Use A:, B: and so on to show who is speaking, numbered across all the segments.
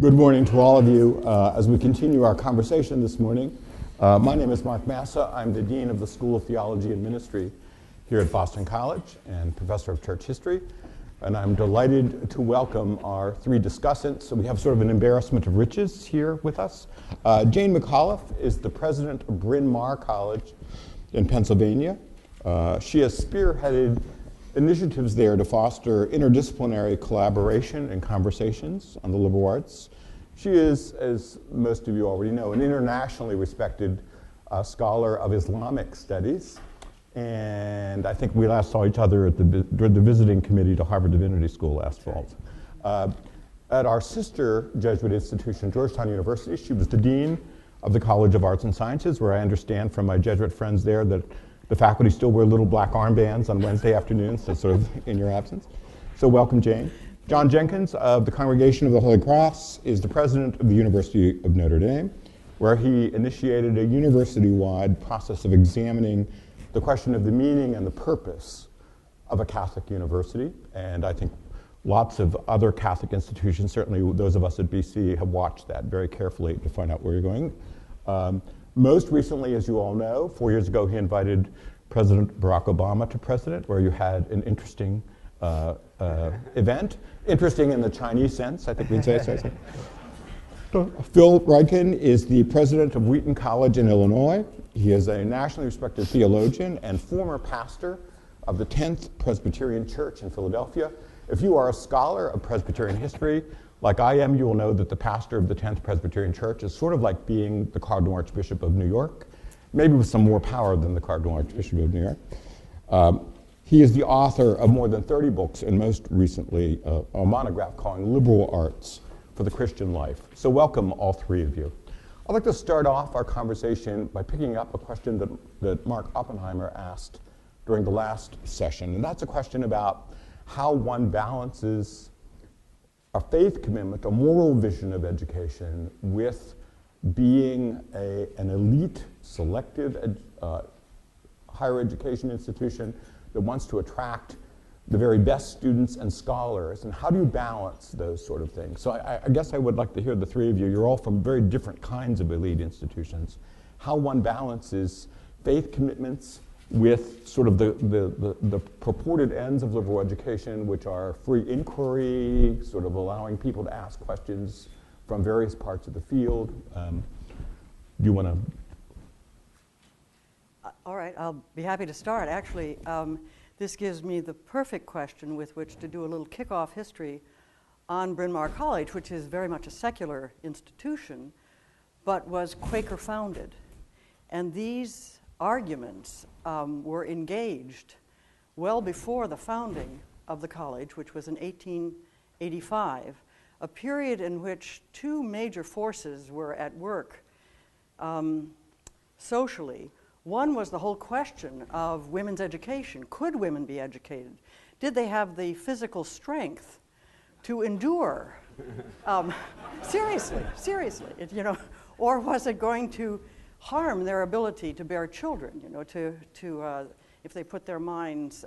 A: Good morning to all of you. As we continue our conversation this morning, my name is Massa. I'm the Dean of the School of Theology and Ministry here at Boston College and Professor of Church History. And I'm delighted to welcome our three discussants. So we have sort of an embarrassment of riches here with us. Jane McAuliffe is the president of Bryn Mawr College in Pennsylvania. She has spearheaded initiatives there to foster interdisciplinary collaboration and conversations on the liberal arts. She is, as most of you already know, an internationally respected scholar of Islamic studies. And I think we last saw each other at during the visiting committee to Harvard Divinity School last fall. At our sister Jesuit institution, Georgetown University, she was the dean of the College of Arts and Sciences, where I understand from my Jesuit friends there that the faculty still wear little black armbands on Wednesday afternoons, so sort of in your absence. So welcome, Jane. John Jenkins of the Congregation of the Holy Cross is the president of the University of Notre Dame, where he initiated a university-wide process of examining the question of the meaning and the purpose of a Catholic university. And I think lots of other Catholic institutions, certainly those of us at BC, have watched that very carefully to find out where you're going. Most recently, as you all know, 4 years ago, he invited President Barack Obama to president, where you had an interesting event. Interesting in the Chinese sense, I think we'd say. Phil Ryken is the president of Wheaton College in Illinois. He is a nationally respected theologian and former pastor of the 10th Presbyterian Church in Philadelphia. If you are a scholar of Presbyterian history, like I am, you will know that the pastor of the 10th Presbyterian Church is sort of like being the Cardinal Archbishop of New York, maybe with some more power than the Cardinal Archbishop of New York. He is the author of more than 30 books, and most recently a monograph called Liberal Arts for the Christian Life. So welcome, all three of you. I'd like to start off our conversation by picking up a question that Mark Oppenheimer asked during the last session, and that's a question about how one balances a faith commitment, a moral vision of education, with being an elite, selective higher education institution that wants to attract the very best students and scholars, and how do you balance those sort of things? So I guess I would like to hear the three of you. You're all from very different kinds of elite institutions. How one balances faith commitments with sort of the purported ends of liberal education, which are free inquiry, sort of allowing people to ask questions from various parts of the field. Do you want to?
B: All right, I'll be happy to start. Actually, this gives me the perfect question with which to do a little kickoff history on Bryn Mawr College, which is very much a secular institution, but was Quaker founded. And these arguments were engaged well before the founding of the college, which was in 1885, a period in which two major forces were at work socially. One was the whole question of women's education. Could women be educated? Did they have the physical strength to endure? Seriously, or was it going to harm their ability to bear children, if they put their minds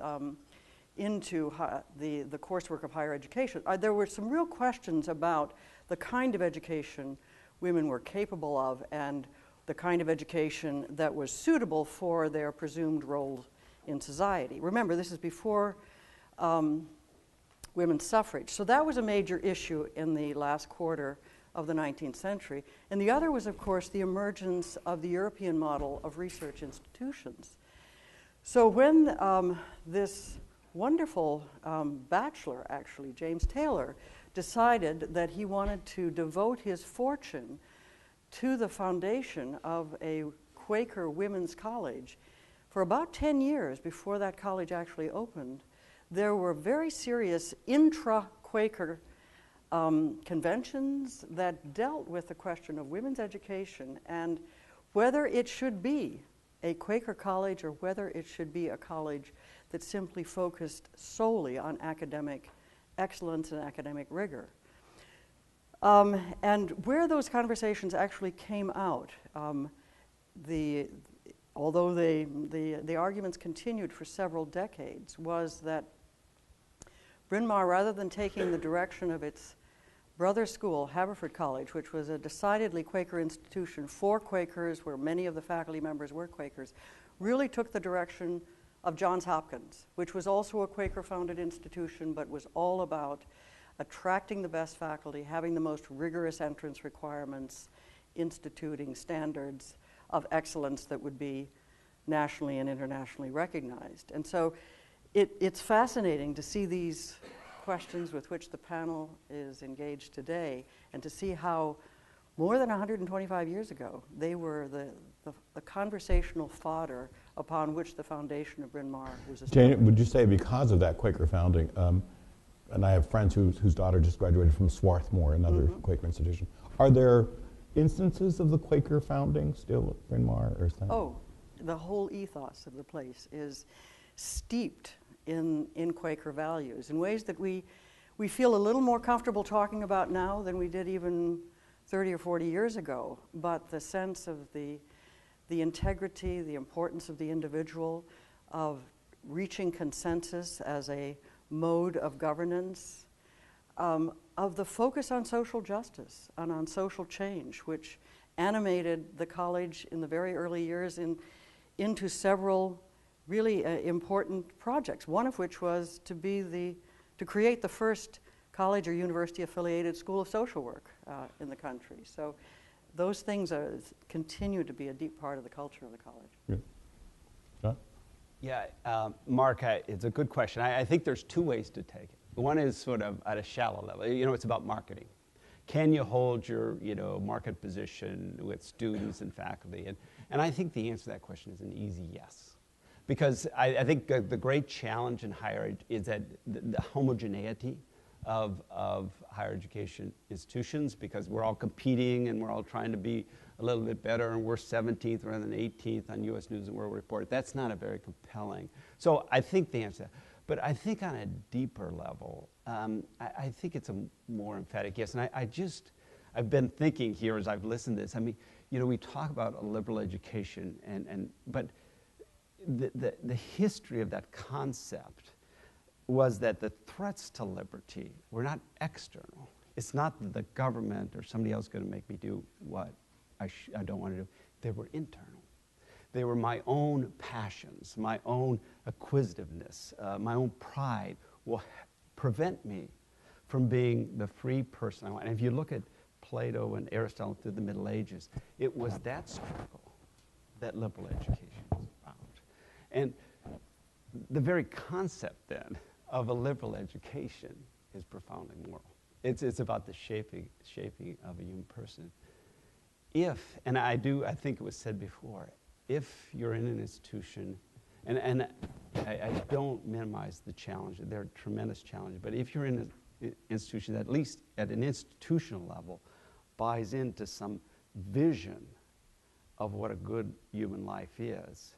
B: into the coursework of higher education. There were some real questions about the kind of education women were capable of and the kind of education that was suitable for their presumed role in society. Remember, this is before women's suffrage. So that was a major issue in the last quarter of the 19th century. And the other was, of course, the emergence of the European model of research institutions. So when this wonderful bachelor, actually, James Taylor, decided that he wanted to devote his fortune to the foundation of a Quaker women's college, for about 10 years before that college actually opened, there were very serious intra-Quaker conventions that dealt with the question of women's education and whether it should be a Quaker college or whether it should be a college that simply focused solely on academic excellence and academic rigor. And where those conversations actually came out, although the arguments continued for several decades, was that Bryn Mawr, rather than taking the direction of its brother school, Haverford College, which was a decidedly Quaker institution for Quakers, where many of the faculty members were Quakers, really took the direction of Johns Hopkins, which was also a Quaker-founded institution, but was all about attracting the best faculty, having the most rigorous entrance requirements, instituting standards of excellence that would be nationally and internationally recognized. And so it's fascinating to see these questions with which the panel is engaged today, and to see how more than 125 years ago they were the conversational fodder upon which the foundation of Bryn Mawr was established.
A: Jane, would you say because of that Quaker founding, and I have friends whose daughter just graduated from Swarthmore, another Quaker institution, are there instances of the Quaker founding still at Bryn Mawr, or is that?
B: Oh, the whole ethos of the place is steeped in Quaker values in ways that we feel a little more comfortable talking about now than we did even 30 or 40 years ago. But the sense of the integrity, the importance of the individual, of reaching consensus as a mode of governance, of the focus on social justice and on social change, which animated the college in the very early years into several really important projects, one of which was to create the first college or university affiliated school of social work in the country. So those things continue to be a deep part of the culture of the college.
A: Yeah. John?
C: Yeah, Mark, it's a good question. I think there's two ways to take it. One is sort of at a shallow level. It's about marketing. Can you hold your market position with students and faculty? And I think the answer to that question is an easy yes. Because I think the great challenge in higher ed is that the homogeneity of higher education institutions, because we're all competing and we're all trying to be a little bit better, and we're 17th rather than 18th on U.S. News and World Report. That's not a very compelling. So I think the answer. But I think on a deeper level, I think it's a more emphatic yes. And I've been thinking here as I've listened to this. I mean, we talk about a liberal education, but the history of that concept was that the threats to liberty were not external. It's not that the government or somebody else going to make me do what I don't want to do. They were internal. They were my own passions, my own acquisitiveness, my own pride will prevent me from being the free person I want. And if you look at Plato and Aristotle through the Middle Ages, it was that struggle that liberal education was about. And the very concept then of a liberal education is profoundly moral. It's about the shaping of a human person. And I think it was said before, if you're in an institution, and I don't minimize the challenge, there are tremendous challenges, but if you're in an institution that at least at an institutional level buys into some vision of what a good human life is,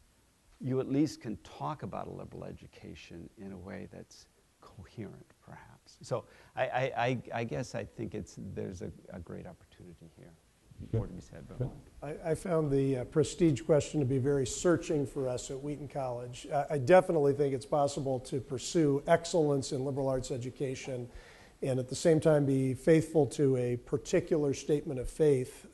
C: you at least can talk about a liberal education in a way that's coherent, perhaps. So I guess I think there's a great opportunity here. More to be said, but
D: I found the prestige question to be very searching for us at Wheaton College. I definitely think it's possible to pursue excellence in liberal arts education and at the same time be faithful to a particular statement of faith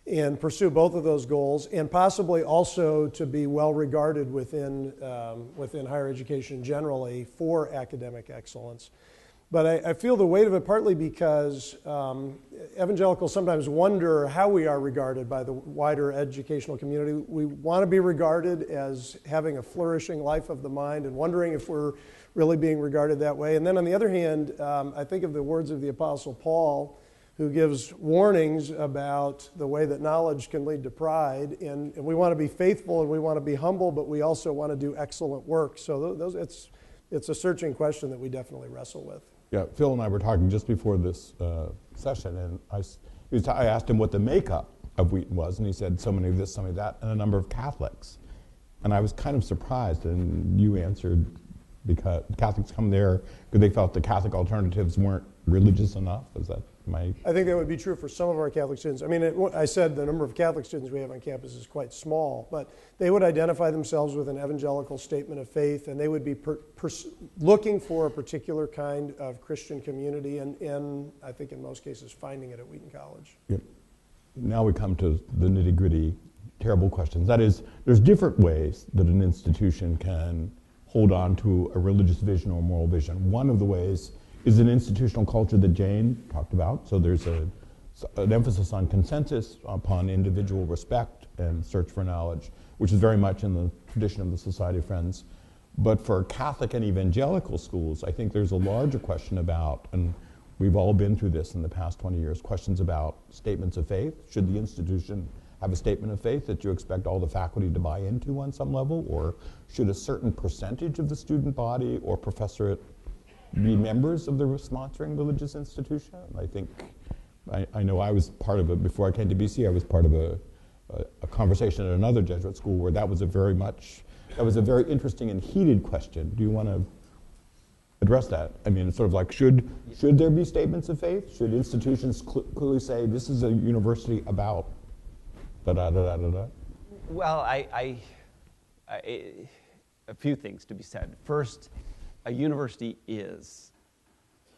D: and pursue both of those goals, and possibly also to be well regarded within higher education generally for academic excellence. But I feel the weight of it partly because evangelicals sometimes wonder how we are regarded by the wider educational community. We want to be regarded as having a flourishing life of the mind and wondering if we're really being regarded that way. And then on the other hand, I think of the words of the Apostle Paul, who gives warnings about the way that knowledge can lead to pride. And we want to be faithful and we want to be humble, but we also want to do excellent work. So it's a searching question that we definitely wrestle with.
A: Yeah, Phil and I were talking just before this session, and I asked him what the makeup of Wheaton was, and he said so many of this, so many of that, and a number of Catholics. And I was kind of surprised, and you answered because Catholics come there because they felt the Catholic alternatives weren't religious enough. Is that
D: I think that would be true for some of our Catholic students. I mean, I said the number of Catholic students we have on campus is quite small, but they would identify themselves with an evangelical statement of faith, and they would be looking for a particular kind of Christian community, and I think in most cases finding it at Wheaton College.
A: Yep. Now we come to the nitty-gritty, terrible questions. That is, there's different ways that an institution can hold on to a religious vision or moral vision. One of the ways is an institutional culture that Jane talked about. So there's an emphasis on consensus, upon individual respect and search for knowledge, which is very much in the tradition of the Society of Friends. But for Catholic and evangelical schools, I think there's a larger question about, and we've all been through this in the past 20 years, questions about statements of faith. Should the institution have a statement of faith that you expect all the faculty to buy into on some level? Or should a certain percentage of the student body or professorate be members of the sponsoring religious institution? I think, I know I was part of it before I came to BC. I was part of a conversation at another Jesuit school where that was a very interesting and heated question. Do you want to address that? I mean, it's sort of like, should there be statements of faith? Should institutions clearly say, this is a university about da-da-da-da-da-da?
C: Well, a few things to be said. First, a university is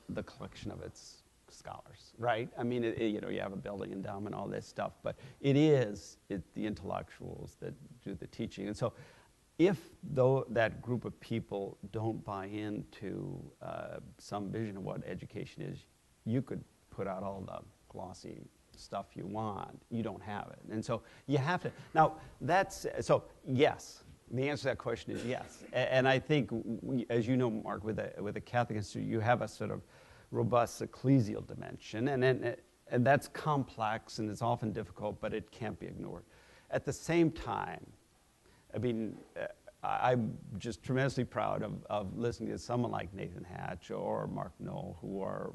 C: the collection of its scholars, right? I mean, you have a building endowment, all this stuff, but it is the intellectuals that do the teaching. And so if that group of people don't buy into some vision of what education is, you could put out all the glossy stuff you want. You don't have it. And so you have to. Now, yes. The answer to that question is yes. And I think, as you know, Mark, with a Catholic institute, you have a sort of robust ecclesial dimension. And that's complex and it's often difficult, but it can't be ignored. At the same time, I mean, I'm just tremendously proud of listening to someone like Nathan Hatch or Mark Knoll, who were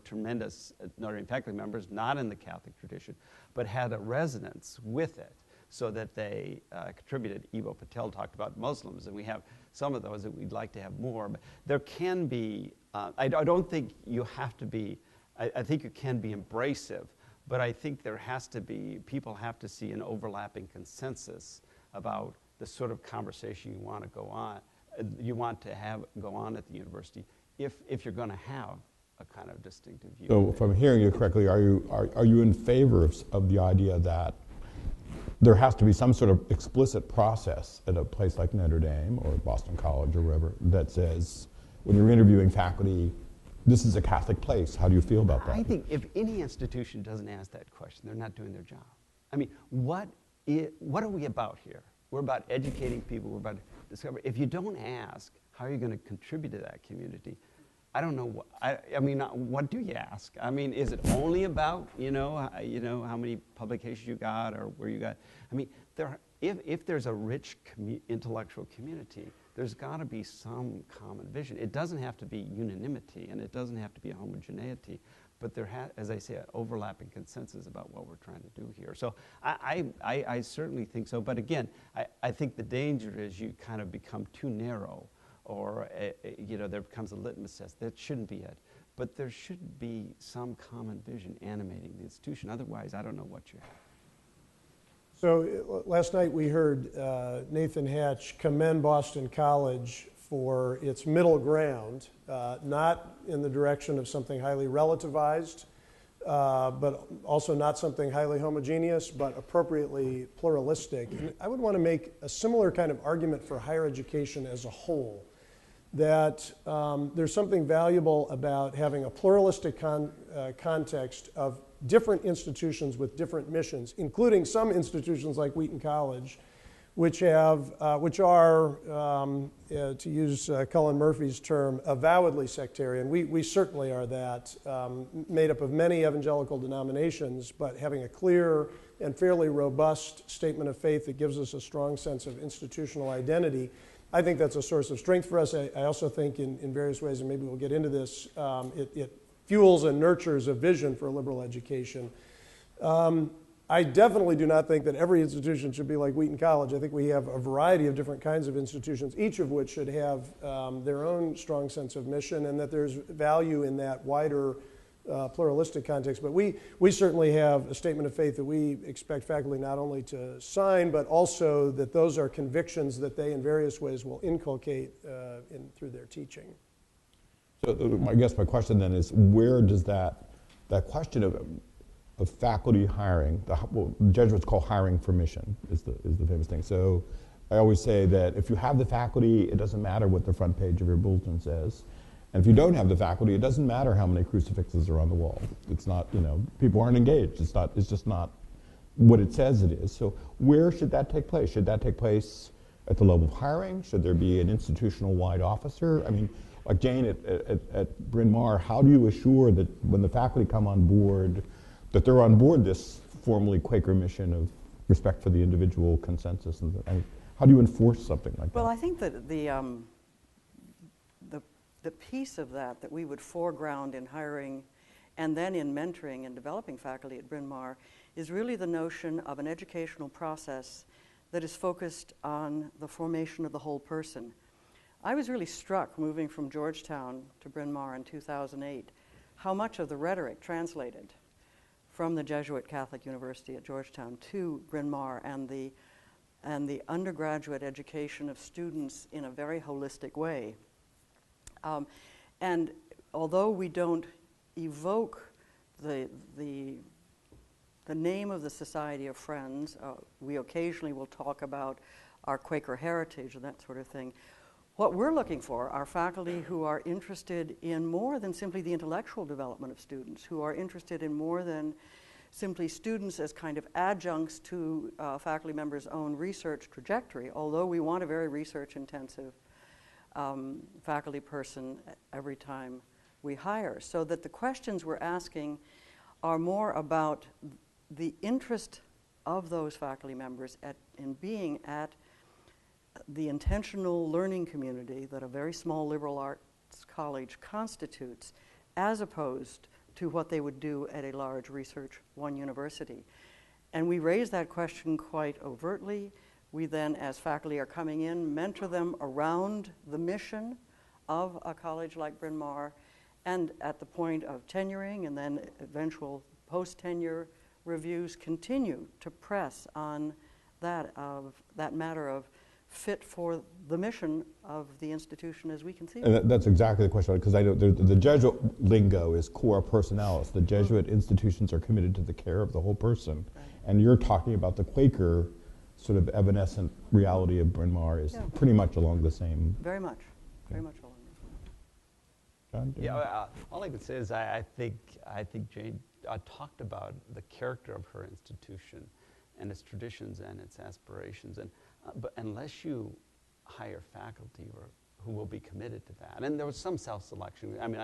C: tremendous Notre Dame faculty members, not in the Catholic tradition, but had a resonance with it, so that they contributed. Ivo Patel talked about Muslims, and we have some of those that we'd like to have more. But there can be, I don't think you have to be, I think you can be embracive, but I think there has to be, people have to see an overlapping consensus about the sort of conversation you want to go on, go on at the university, if you're going to have a kind of distinctive view.
A: So if I'm hearing you correctly, are you in favor of the idea that there has to be some sort of explicit process at a place like Notre Dame or Boston College or wherever that says, when you're interviewing faculty, this is a Catholic place. How do you feel about that?
C: I think if any institution doesn't ask that question, they're not doing their job. I mean, what are we about here? We're about educating people. We're about discovering. If you don't ask, how are you going to contribute to that community? I don't know. I mean, what do you ask? I mean, is it only about how many publications you got or where you got? I mean, if there's a rich intellectual community, there's got to be some common vision. It doesn't have to be unanimity, and it doesn't have to be a homogeneity, but there as I say, an overlapping consensus about what we're trying to do here. So I certainly think so. But again, I think the danger is you kind of become too narrow, or there becomes a litmus test. That shouldn't be it. But there should be some common vision animating the institution. Otherwise, I don't know what you have.
D: So last night we heard Nathan Hatch commend Boston College for its middle ground, not in the direction of something highly relativized, but also not something highly homogeneous, but appropriately pluralistic. And I would want to make a similar kind of argument for higher education as a whole, that there's something valuable about having a pluralistic context of different institutions with different missions, including some institutions like Wheaton College, which are, to use Cullen Murphy's term, avowedly sectarian. We certainly are that, made up of many evangelical denominations, but having a clear and fairly robust statement of faith that gives us a strong sense of institutional identity. I think that's a source of strength for us. I also think in various ways, and maybe we'll get into this, it fuels and nurtures a vision for liberal education. I definitely do not think that every institution should be like Wheaton College. I think we have a variety of different kinds of institutions, each of which should have their own strong sense of mission, and that there's value in that wider pluralistic context. But we certainly have a statement of faith that we expect faculty not only to sign, but also that those are convictions that they in various ways will inculcate through their teaching.
A: So I guess my question then is, where does that question of faculty hiring, the Jesuits call hiring for mission, is the famous thing. So I always say that if you have the faculty, it doesn't matter what the front page of your bulletin says. And if you don't have the faculty, it doesn't matter how many crucifixes are on the wall. It's not, people aren't engaged. It's just not what it says it is. So where should that take place? Should that take place at the level of hiring? Should there be an institutional-wide officer? I mean, like Jane at Bryn Mawr, how do you assure that when the faculty come on board, that they're on board this formally Quaker mission of respect for the individual consensus? And how do you enforce something like that?
B: Well, I think that the piece of that we would foreground in hiring and then in mentoring and developing faculty at Bryn Mawr is really the notion of an educational process that is focused on the formation of the whole person. I was really struck moving from Georgetown to Bryn Mawr in 2008, how much of the rhetoric translated from the Jesuit Catholic University at Georgetown to Bryn Mawr and the undergraduate education of students in a very holistic way. And although we don't evoke the name of the Society of Friends, we occasionally will talk about our Quaker heritage and that sort of thing. What we're looking for are faculty who are interested in more than simply the intellectual development of students, who are interested in more than simply students as kind of adjuncts to faculty members' own research trajectory, although we want a very research-intensive faculty person every time we hire, so that the questions we're asking are more about the interest of those faculty members in being at the intentional learning community that a very small liberal arts college constitutes, as opposed to what they would do at a large Research One university. And we raise that question quite overtly. We then, as faculty are coming in, mentor them around the mission of a college like Bryn Mawr, and at the point of tenuring and then eventual post-tenure reviews, continue to press on that matter of fit for the mission of the institution as we conceive.
A: And that's exactly the question, because I know the Jesuit lingo is cor personalis. The Jesuit institutions are committed to the care of the whole person. Right. And you're talking about the Quaker sort of evanescent reality of Bryn Mawr is pretty much along the same.
B: Very much along the same.
A: John?
C: Yeah, all I can say is I think Jane talked about the character of her institution and its traditions and its aspirations, but unless you hire faculty who will be committed to that, and there was some self-selection. I mean,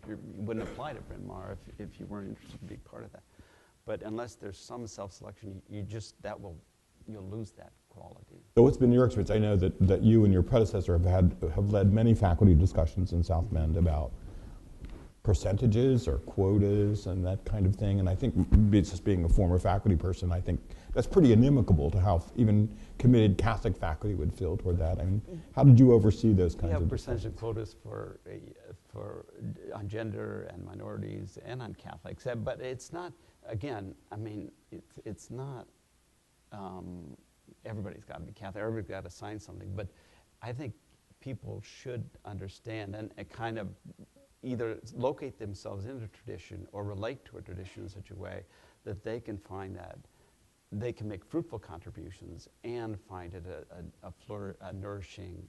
C: you wouldn't apply to Bryn Mawr if you weren't interested to be part of that. But unless there's some self-selection, you'll lose that quality.
A: So what's been your experience? I know that you and your predecessor have led many faculty discussions in South Bend about percentages or quotas and that kind of thing. And I think just being a former faculty person, I think that's pretty inimical to how even committed Catholic faculty would feel toward that. I mean, how did you oversee those kinds of
C: percentage of quotas on gender and minorities and on Catholics, but it's not. Again, I mean, it's not. Everybody's got to be Catholic. Everybody's got to sign something. But I think people should understand and kind of either locate themselves in a tradition or relate to a tradition in such a way that they can find that they can make fruitful contributions and find it a nourishing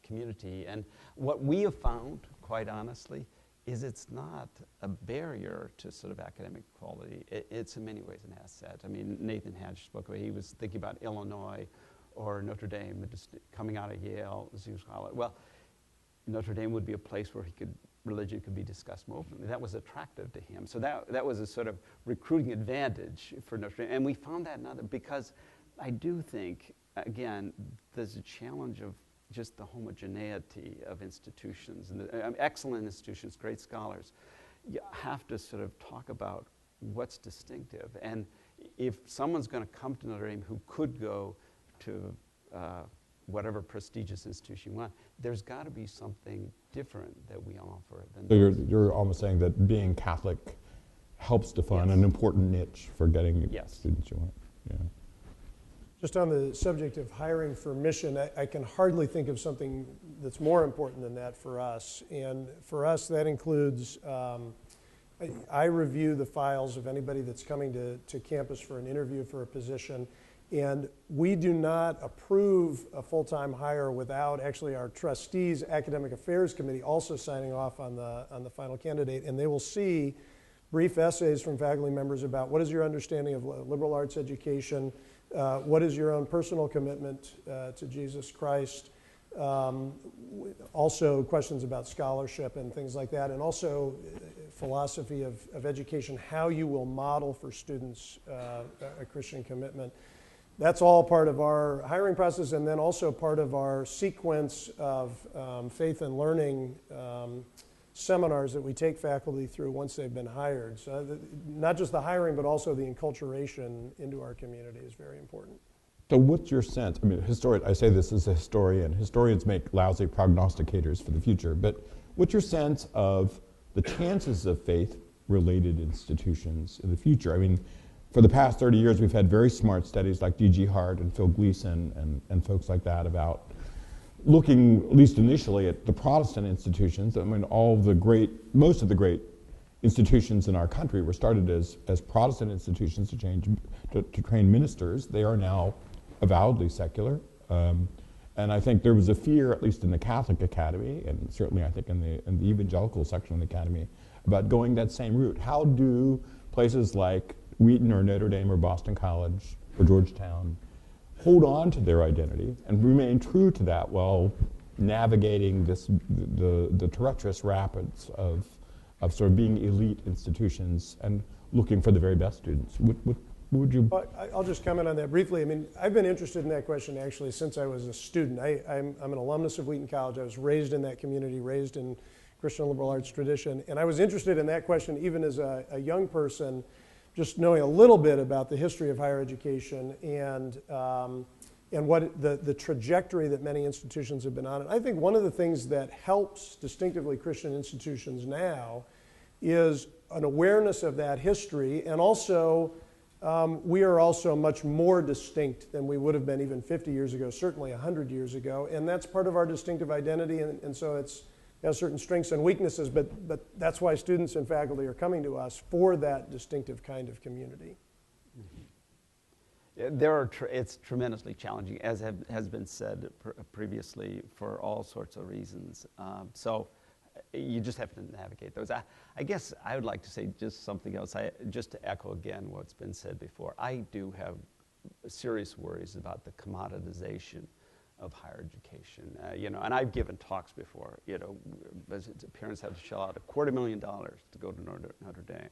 C: community. And what we have found, quite honestly, is it's not a barrier to sort of academic quality. It's in many ways an asset. I mean, Nathan Hatch spoke about, he was thinking about Illinois or Notre Dame, coming out of Yale, well, Notre Dame would be a place where religion could be discussed more openly. That was attractive to him. So that was a sort of recruiting advantage for Notre Dame. And we found that because I do think, again, there's a challenge of just the homogeneity of institutions. And excellent institutions, great scholars, you have to sort of talk about what's distinctive. And if someone's going to come to Notre Dame who could go to whatever prestigious institution you want, there's got to be something different that we offer.
A: So you're almost saying that being Catholic helps define
C: Yes.
A: an important niche for getting
C: Yes.
A: students you want. Yeah.
D: Just on the subject of hiring for mission, I can hardly think of something that's more important than that for us. And for us, that includes, I review the files of anybody that's coming to campus for an interview for a position. And we do not approve a full-time hire without actually our trustees' academic affairs committee also signing off on the final candidate. And they will see brief essays from faculty members about what is your understanding of liberal arts education, what is your own personal commitment to Jesus Christ, also questions about scholarship and things like that, and also philosophy of education, how you will model for students a Christian commitment. That's all part of our hiring process, and then also part of our sequence of faith and learning seminars that we take faculty through once they've been hired. So not just the hiring, but also the enculturation into our community is very important.
A: So what's your sense? I mean, I say this as a historian. Historians make lousy prognosticators for the future, but what's your sense of the chances of faith-related institutions in the future? I mean, for the past 30 years, we've had very smart studies like D.G. Hart and Phil Gleason and folks like that about looking, at least initially, at the Protestant institutions. I mean, most of the great institutions in our country were started as Protestant institutions to train ministers. They are now avowedly secular. And I think there was a fear, at least in the Catholic Academy, and certainly I think in the evangelical section of the Academy, about going that same route. How do places like Wheaton or Notre Dame or Boston College or Georgetown hold on to their identity and remain true to that while navigating the treacherous rapids of sort of being elite institutions and looking for the very best students? What would you?
D: I'll just comment on that briefly. I mean, I've been interested in that question actually since I was a student. I'm an alumnus of Wheaton College. I was raised in that community, raised in Christian liberal arts tradition, and I was interested in that question even as a young person, just knowing a little bit about the history of higher education and what the trajectory that many institutions have been on. And I think one of the things that helps distinctively Christian institutions now is an awareness of that history, and also we are also much more distinct than we would have been even 50 years ago, certainly 100 years ago, and that's part of our distinctive identity, and so it has certain strengths and weaknesses, but that's why students and faculty are coming to us for that distinctive kind of community.
C: Mm-hmm. It's tremendously challenging, as has been said previously, for all sorts of reasons. So you just have to navigate those. I guess I would like to say just something else, just to echo again what's been said before. I do have serious worries about the commoditization of higher education, and I've given talks before. Parents have to shell out $250,000 to go to Notre Dame.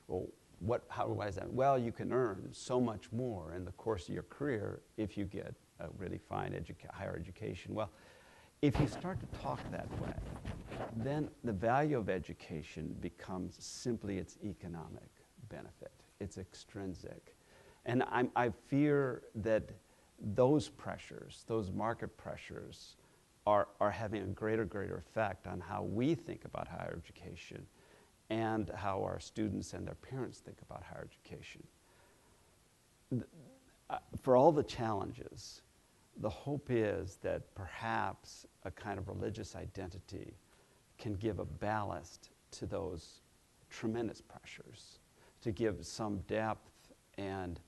C: Well, why is that? Well, you can earn so much more in the course of your career if you get a really fine higher education. Well, if you start to talk that way, then the value of education becomes simply its economic benefit. It's extrinsic. And I fear that those pressures, those market pressures, are having a greater effect on how we think about higher education and how our students and their parents think about higher education. For all the challenges, the hope is that perhaps a kind of religious identity can give a ballast to those tremendous pressures, to give some depth and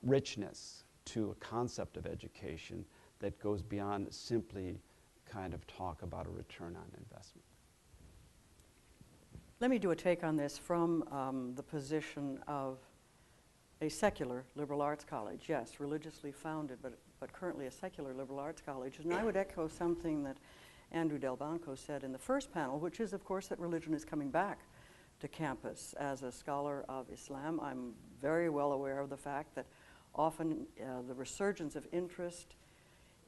C: richness to a concept of education that goes beyond simply kind of talk about a return on investment.
B: Let me do a take on this from the position of a secular liberal arts college. Yes, religiously founded, but currently a secular liberal arts college. And I would echo something that Andrew Delbanco said in the first panel, which is, of course, that religion is coming back to campus. As a scholar of Islam, I'm very well aware of the fact that often the resurgence of interest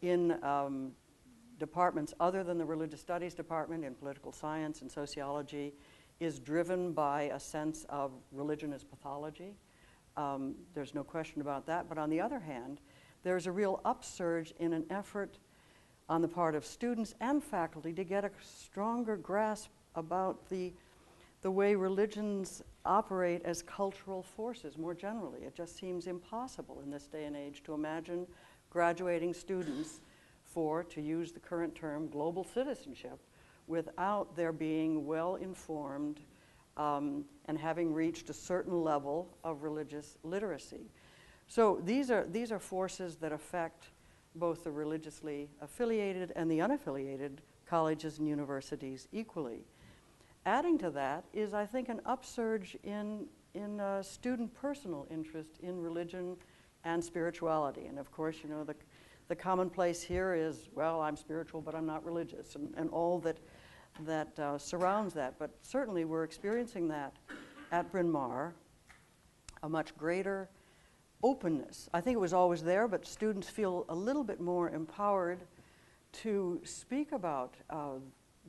B: in departments other than the religious studies department, in political science and sociology, is driven by a sense of religion as pathology. There's no question about that. But on the other hand, there's a real upsurge in an effort on the part of students and faculty to get a stronger grasp about the the way religions operate as cultural forces more generally. It just seems impossible in this day and age to imagine graduating students for, to use the current term, global citizenship, without their being well-informed and having reached a certain level of religious literacy. So these are forces that affect both the religiously affiliated and the unaffiliated colleges and universities equally. Adding to that is, I think, an upsurge in student personal interest in religion and spirituality. And of course, you know, the commonplace here is, well, I'm spiritual, but I'm not religious, and all that surrounds that. But certainly we're experiencing that at Bryn Mawr, a much greater openness. I think it was always there, but students feel a little bit more empowered to speak about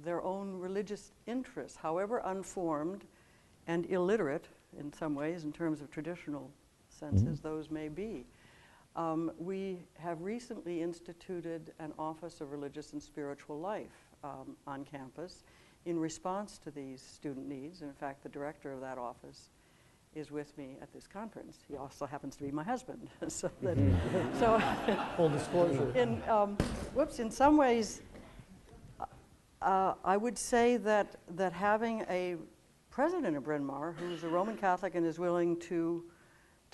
B: their own religious interests, however unformed and illiterate in some ways in terms of traditional senses those may be. We have recently instituted an Office of Religious and Spiritual Life on campus in response to these student needs. In fact, the director of that office is with me at this conference. He also happens to be my husband. So
D: Full disclosure.
B: In some ways, I would say that having a president of Bryn Mawr who's a Roman Catholic and is willing to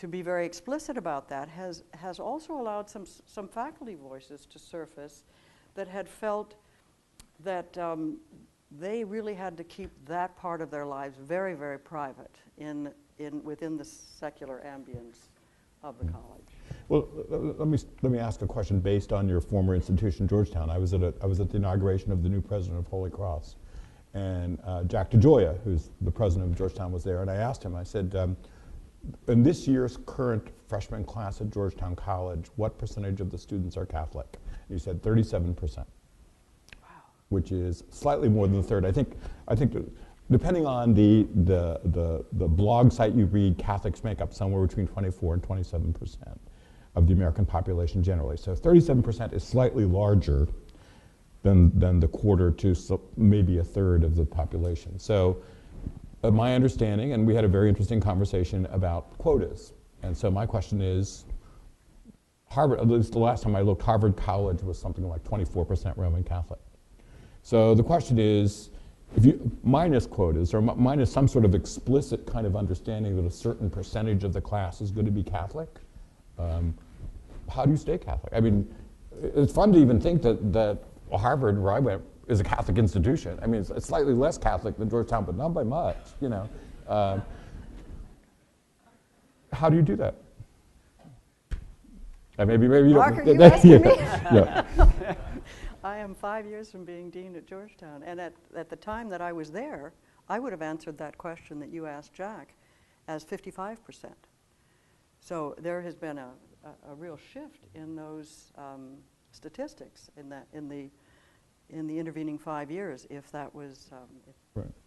B: be very explicit about that has also allowed some faculty voices to surface that had felt that they really had to keep that part of their lives very, very private within the secular ambience of the college.
A: Well, let me ask a question based on your former institution, Georgetown. I was at the inauguration of the new president of Holy Cross, and Jack DeGioia, who's the president of Georgetown, was there. And I asked him. I said, in this year's current freshman class at Georgetown College, what percentage of the students are Catholic? And he said 37%, which is slightly more than a third. I think depending on the blog site you read, Catholics make up somewhere between 24 and 27% of the American population generally. So 37% is slightly larger than the quarter to maybe a third of the population. So my understanding, and we had a very interesting conversation about quotas. And so my question is, Harvard, at least the last time I looked, Harvard College was something like 24% Roman Catholic. So the question is, if you minus quotas or minus some sort of explicit kind of understanding that a certain percentage of the class is going to be Catholic, how do you stay Catholic? I mean, it's fun to even think that Harvard, where I went, is a Catholic institution. I mean, it's slightly less Catholic than Georgetown, but not by much, you know. How do you do that? Maybe you
B: Mark,
A: don't.
B: are you asking me?
A: Yeah.
B: I am 5 years from being dean at Georgetown, and at the time that I was there, I would have answered that question that you asked Jack as 55%. So there has been a real shift in those statistics in the intervening 5 years, if that was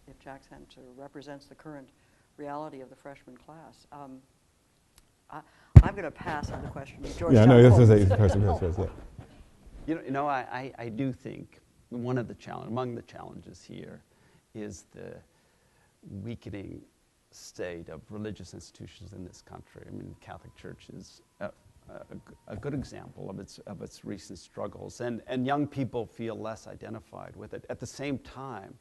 B: if Jack's answer represents the current reality of the freshman class. I'm going to pass on the question to Georgetown.
A: Yeah, no, this is a question. Yeah.
C: You know, I do think among the challenges here is the weakening state of religious institutions in this country. I mean, the Catholic Church is a good example of its recent struggles, and young people feel less identified with it. At the same time,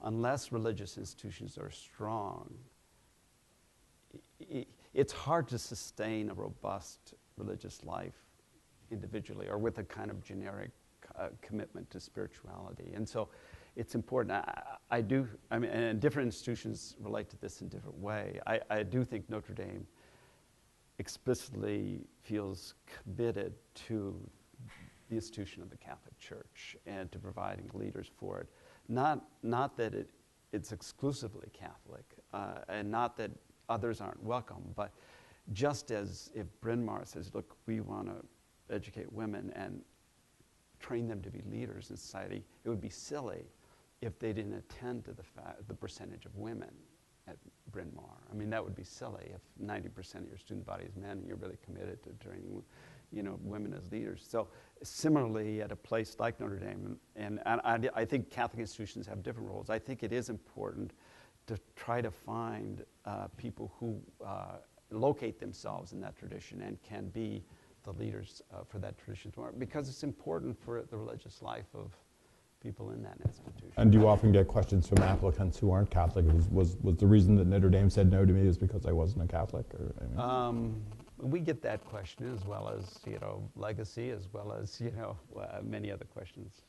C: unless religious institutions are strong, it's hard to sustain a robust religious life individually or with a kind of generic commitment to spirituality. And so it's important. I mean, and different institutions relate to this in different way. I do think Notre Dame explicitly feels committed to the institution of the Catholic Church and to providing leaders for it. Not that it's exclusively Catholic, and not that others aren't welcome, but just as if Bryn Mawr says, look, we want to educate women and train them to be leaders in society, it would be silly if they didn't attend to the percentage of women at Bryn Mawr. I mean, that would be silly if 90% of your student body is men and you're really committed to training, women as leaders. So similarly, at a place like Notre Dame, and I think Catholic institutions have different roles. I think it is important to try to find people who locate themselves in that tradition and can be the leaders for that tradition tomorrow, because it's important for the religious life of people in that institution.
A: And do you often get questions from applicants who aren't Catholic? Was the reason that Notre Dame said no to me is because I wasn't a Catholic? Or, I mean?
C: We get that question, as well as, you know, legacy, as well as, you know, many other questions.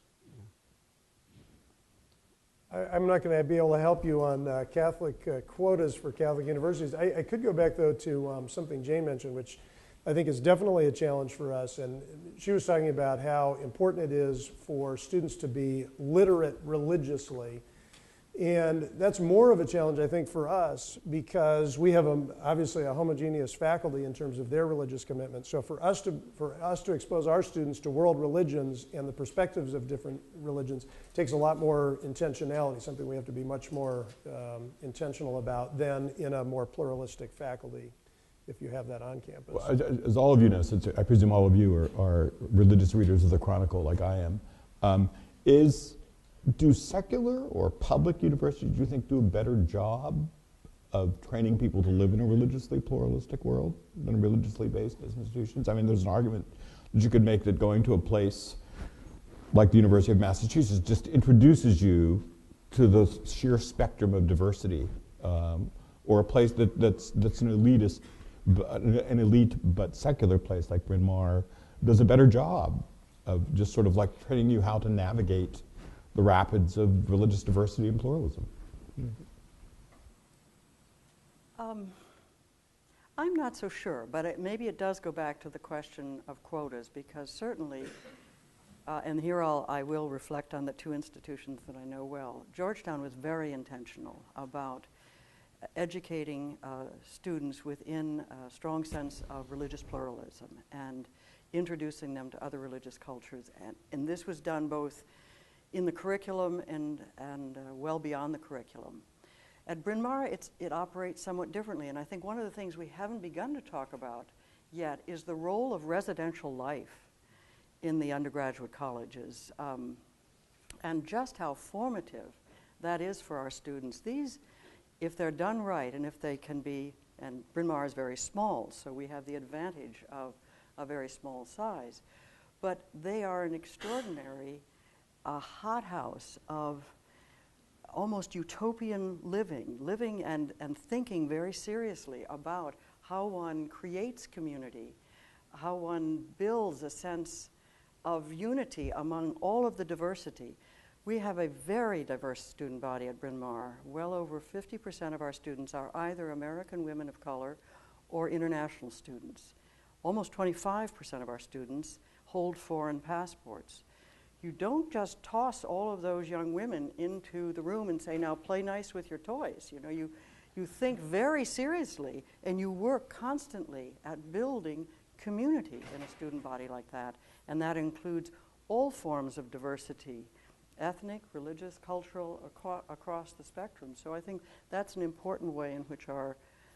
D: I'm not going to be able to help you on Catholic quotas for Catholic universities. I could go back, though, to something Jane mentioned, which I think is definitely a challenge for us. And she was talking about how important it is for students to be literate religiously. And that's more of a challenge, I think, for us, because we have obviously a homogeneous faculty in terms of their religious commitment. So for us to expose our students to world religions and the perspectives of different religions takes a lot more intentionality, something we have to be much more intentional about than in a more pluralistic faculty, if you have that on campus.
A: Well, as all of you know, since I presume all of you are religious readers of the Chronicle like I am, do secular or public universities, do you think, do a better job of training people to live in a religiously pluralistic world than religiously based institutions? I mean, there's an argument that you could make that going to a place like the University of Massachusetts just introduces you to the sheer spectrum of diversity, or a place that's an elitist, an elite but secular place like Bryn Mawr does a better job of just sort of like training you how to navigate the rapids of religious diversity and pluralism.
B: I'm not so sure, but maybe it does go back to the question of quotas, because certainly, and here I will reflect on the two institutions that I know well. Georgetown was very intentional about educating students within a strong sense of religious pluralism and introducing them to other religious cultures. And this was done both in the curriculum and well beyond the curriculum. At Bryn Mawr, it operates somewhat differently, and I think one of the things we haven't begun to talk about yet is the role of residential life in the undergraduate colleges, and just how formative that is for our students. These, if they're done right, and if they can be, and Bryn Mawr is very small, so we have the advantage of a very small size, but they are an extraordinary hothouse of almost utopian living and thinking very seriously about how one creates community, how one builds a sense of unity among all of the diversity. We have a very diverse student body at Bryn Mawr. Well over 50% of our students are either American women of color or international students. Almost 25% of our students hold foreign passports. You don't just toss all of those young women into the room and say, now play nice with your toys. You know, you think very seriously, and you work constantly at building community in a student body like that. And that includes all forms of diversity, ethnic, religious, cultural, across the spectrum. So I think that's an important way in which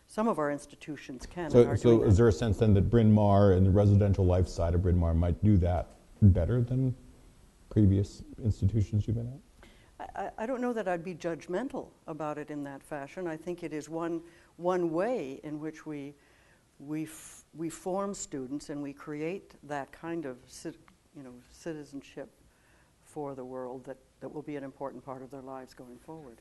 B: some of our institutions can.
A: So is there a sense then that Bryn Mawr and the residential life side of Bryn Mawr might do that better than previous institutions you've been at?
B: I don't know that I'd be judgmental about it in that fashion. I think it is one way in which we form students and we create that kind of citizenship for the world that will be an important part of their lives going forward.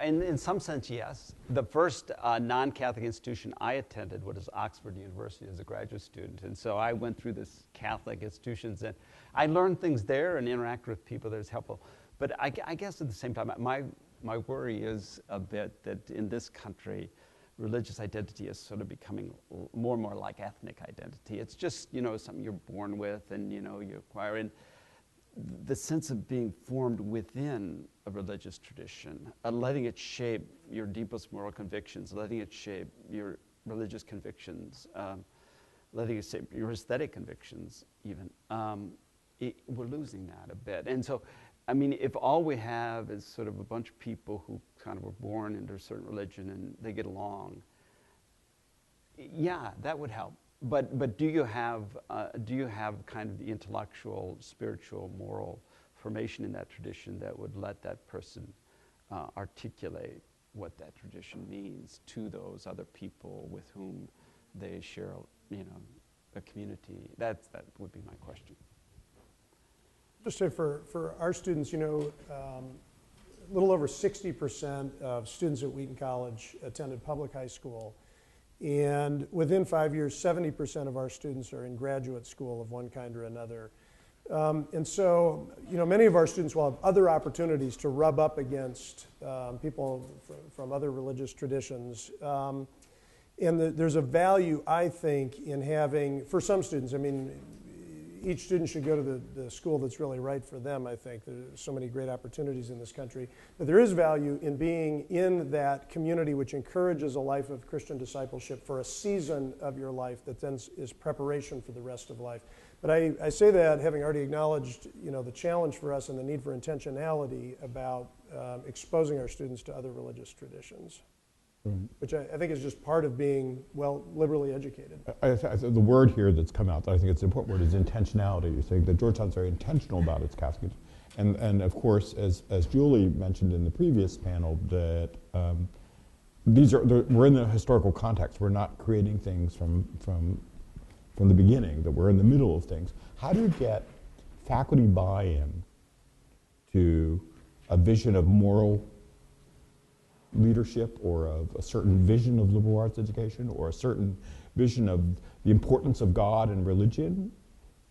C: In some sense, yes. The first non-Catholic institution I attended was Oxford University as a graduate student. And so I went through this Catholic institutions, and I learned things there and interacted with people that was helpful. But I guess at the same time, my worry is a bit that in this country, religious identity is sort of becoming more and more like ethnic identity. It's just, something you're born with and, you acquire. And the sense of being formed within a religious tradition, letting it shape your deepest moral convictions, letting it shape your religious convictions, letting it shape your aesthetic convictions even, we're losing that a bit. And so, if all we have is sort of a bunch of people who kind of were born into a certain religion and they get along, yeah, that would help. But do you have kind of the intellectual, spiritual, moral formation in that tradition that would let that person articulate what that tradition means to those other people with whom they share, a community. That would be my question.
D: Just say for our students, a little over 60% of students at Wheaton College attended public high school. And within 5 years, 70% of our students are in graduate school of one kind or another. And so, many of our students will have other opportunities to rub up against people from other religious traditions. And there's a value, I think, in having, for some students, each student should go to the school that's really right for them, I think. There's so many great opportunities in this country. But there is value in being in that community which encourages a life of Christian discipleship for a season of your life that then is preparation for the rest of life. But I say that having already acknowledged, the challenge for us and the need for intentionality about exposing our students to other religious traditions. Which I think is just part of being, liberally educated.
A: The word here that's come out that I think it's an important word is intentionality. You're saying that Georgetown's very intentional about its Catholic. And of course, as Julie mentioned in the previous panel, that we're in the historical context. We're not creating things from the beginning, that we're in the middle of things. How do you get faculty buy-in to a vision of moral leadership, or of a certain vision of liberal arts education, or a certain vision of the importance of God and religion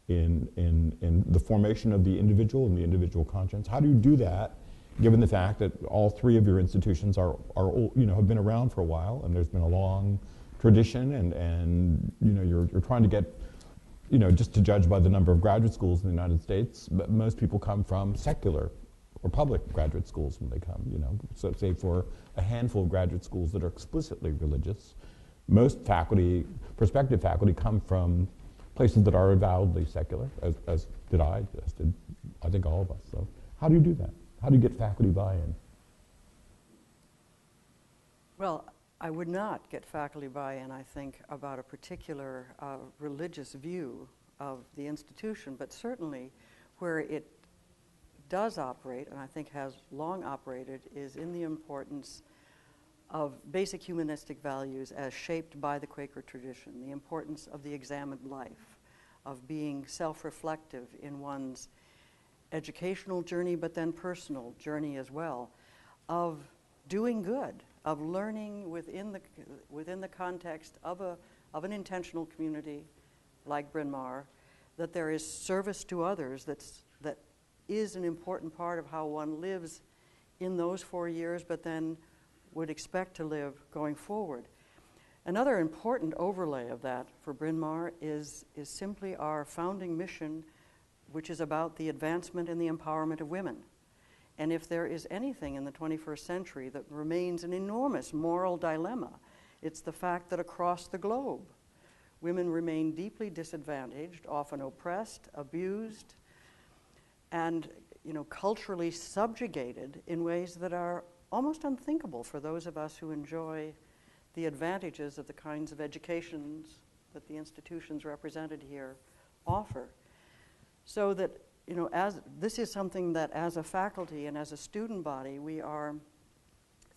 A: in the formation of the individual and the individual conscience? How do you do that, given the fact that all three of your institutions are old, have been around for a while, and there's been a long tradition, and you're trying to get, just to judge by the number of graduate schools in the United States, but most people come from secular or public graduate schools when they come, So say for a handful of graduate schools that are explicitly religious, most faculty, prospective faculty, come from places that are avowedly secular, as did I think all of us. So how do you do that? How do you get faculty buy-in?
B: Well, I would not get faculty buy-in, I think, about a particular religious view of the institution, but certainly where it does operate, and I think has long operated, is in the importance of basic humanistic values as shaped by the Quaker tradition, the importance of the examined life, of being self-reflective in one's educational journey, but then personal journey as well, of doing good, of learning within the context of an intentional community like Bryn Mawr, that there is service to others that is an important part of how one lives in those 4 years, but then would expect to live going forward. Another important overlay of that for Bryn Mawr is simply our founding mission, which is about the advancement and the empowerment of women. And if there is anything in the 21st century that remains an enormous moral dilemma, it's the fact that across the globe, women remain deeply disadvantaged, often oppressed, abused, and culturally subjugated in ways that are almost unthinkable for those of us who enjoy the advantages of the kinds of educations that the institutions represented here offer. So that, as this is something that as a faculty and as a student body we are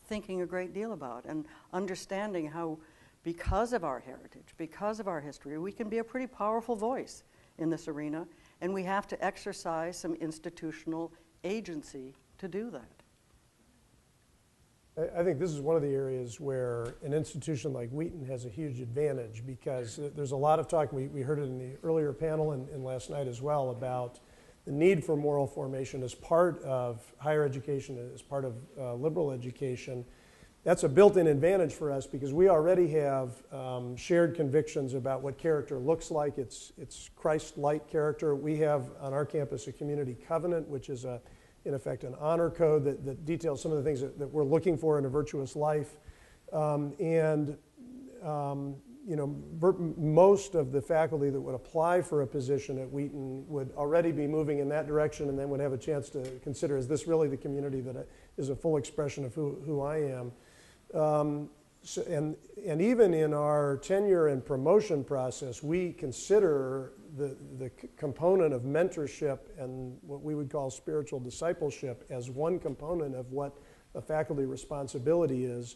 B: thinking a great deal about, and understanding how, because of our heritage, because of our history, we can be a pretty powerful voice in this arena, and we have to exercise some institutional agency to do that.
D: I think this is one of the areas where an institution like Wheaton has a huge advantage, because there's a lot of talk, we heard it in the earlier panel and last night as well, about the need for moral formation as part of higher education, as part of liberal education. That's a built-in advantage for us because we already have shared convictions about what character looks like. It's Christ-like character. We have on our campus a community covenant, which is in effect an honor code that details some of the things that we're looking for in a virtuous life. Most of the faculty that would apply for a position at Wheaton would already be moving in that direction, and then would have a chance to consider, is this really the community that is a full expression of who I am? And even in our tenure and promotion process, we consider the component of mentorship and what we would call spiritual discipleship as one component of what a faculty responsibility is.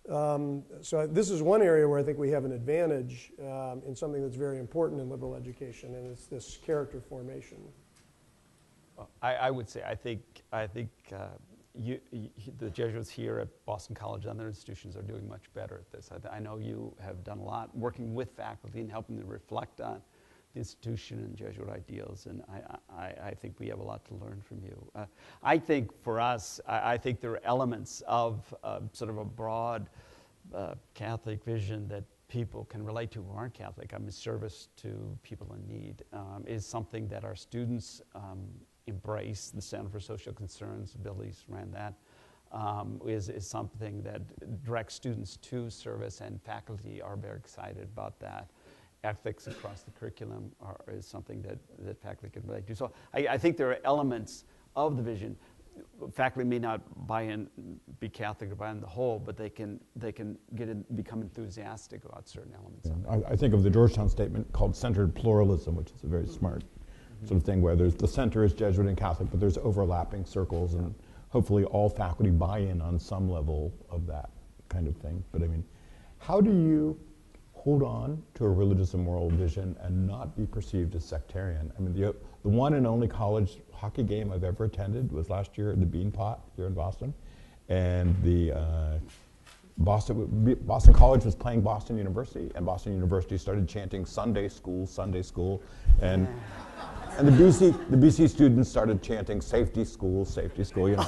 D: So this is one area where I think we have an advantage in something that's very important in liberal education, and it's this character formation.
C: Well, I would say I think the Jesuits here at Boston College and other institutions are doing much better at this. I know you have done a lot working with faculty and helping them reflect on the institution and Jesuit ideals, and I think we have a lot to learn from you. I think for us, I think there are elements of sort of a broad Catholic vision that people can relate to who aren't Catholic. I mean, service to people in need is something that our students embrace. The Center for Social Concerns, Billy's ran that, is something that directs students to service, and faculty are very excited about that. Ethics across the curriculum is something that faculty can relate to. So I think there are elements of the vision. Faculty may not be Catholic or buy in the whole, but they can become enthusiastic about certain elements of it.
A: I think of the Georgetown statement called centered pluralism, which is a very smart sort of thing where the center is Jesuit and Catholic, but there's overlapping circles, and hopefully all faculty buy in on some level of that kind of thing. But I mean, how do you hold on to a religious and moral vision and not be perceived as sectarian? I mean, the one and only college hockey game I've ever attended was last year at the Beanpot here in Boston, and the Boston College was playing Boston University, and Boston University started chanting Sunday school, and the BC students started chanting safety school, you know.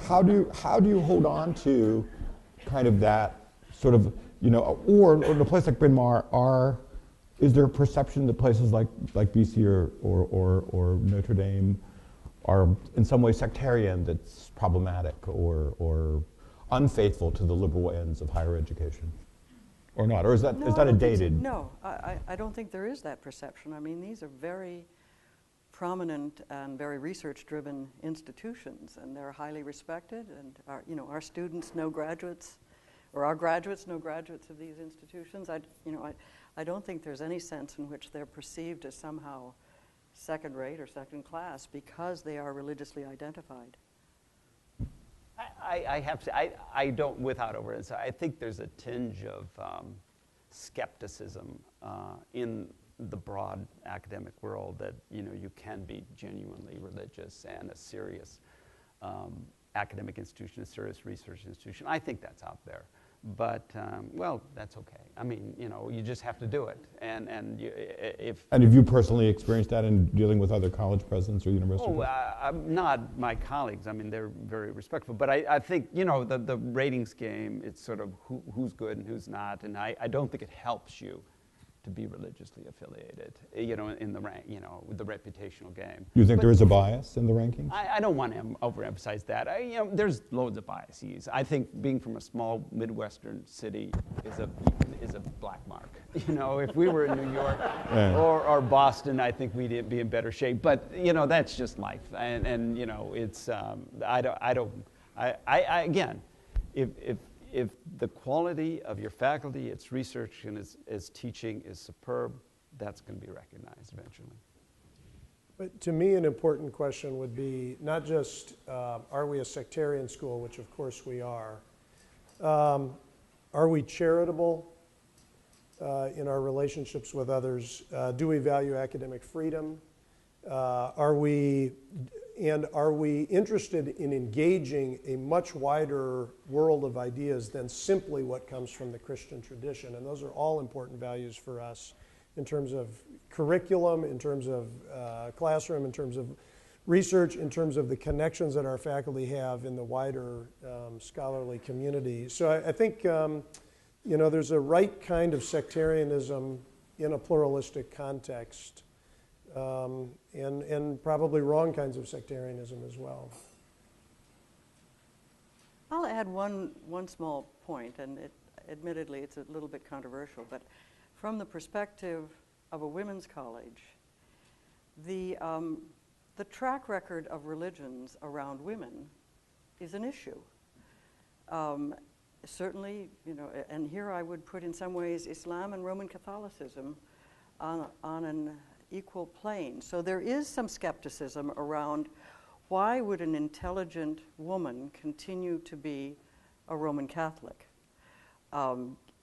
A: How do you hold on to kind of that sort of, you know, or in a place like Bryn Mawr, is there a perception that places like BC or Notre Dame are in some way sectarian that's problematic or unfaithful to the liberal ends of higher education? Or not? Or is that a dated?
B: No, I don't think there is that perception. I mean, these are very prominent and very research-driven institutions, and they're highly respected, and our students know graduates, or our graduates know graduates of these institutions. I don't think there's any sense in which they're perceived as somehow second-rate or second-class because they are religiously identified.
C: I have to say, I don't, without over-insight, I think there's a tinge of skepticism in the broad academic world that, you know, you can be genuinely religious and a serious academic institution, a serious research institution. I think that's out there. But, well, that's okay. I mean, you know, you just have to do it. And have you personally experienced that in dealing with other college presidents or university presidents? Not my colleagues. I mean, they're very respectful. But I think, you know, the ratings game, it's sort of who's good and who's not. And I don't think it helps you to be religiously affiliated, you know, in the rank, you know, with the reputational game. Do you think there is a bias in the rankings? I don't want to overemphasize that. You know, there's loads of biases. I think being from a small Midwestern city is a black mark. You know, if we were in New York or Boston, I think we'd be in better shape. But you know, that's just life. And you know, it's again, if the quality of your faculty, its research, and its teaching is superb, that's going to be recognized eventually.
D: But to me, an important question would be not just are we a sectarian school, which of course we are we charitable in our relationships with others? Do we value academic freedom? Are we interested in engaging a much wider world of ideas than simply what comes from the Christian tradition? And those are all important values for us in terms of curriculum, in terms of classroom, in terms of research, in terms of the connections that our faculty have in the wider scholarly community. So I think you know, there's a right kind of sectarianism in a pluralistic context. And probably wrong kinds of sectarianism as well.
B: I'll add one small point, and admittedly it's a little bit controversial, but from the perspective of a women's college, the track record of religions around women is an issue. Certainly, you know, and here I would put in some ways Islam and Roman Catholicism on an equal plane. So there is some skepticism around why would an intelligent woman continue to be a Roman Catholic?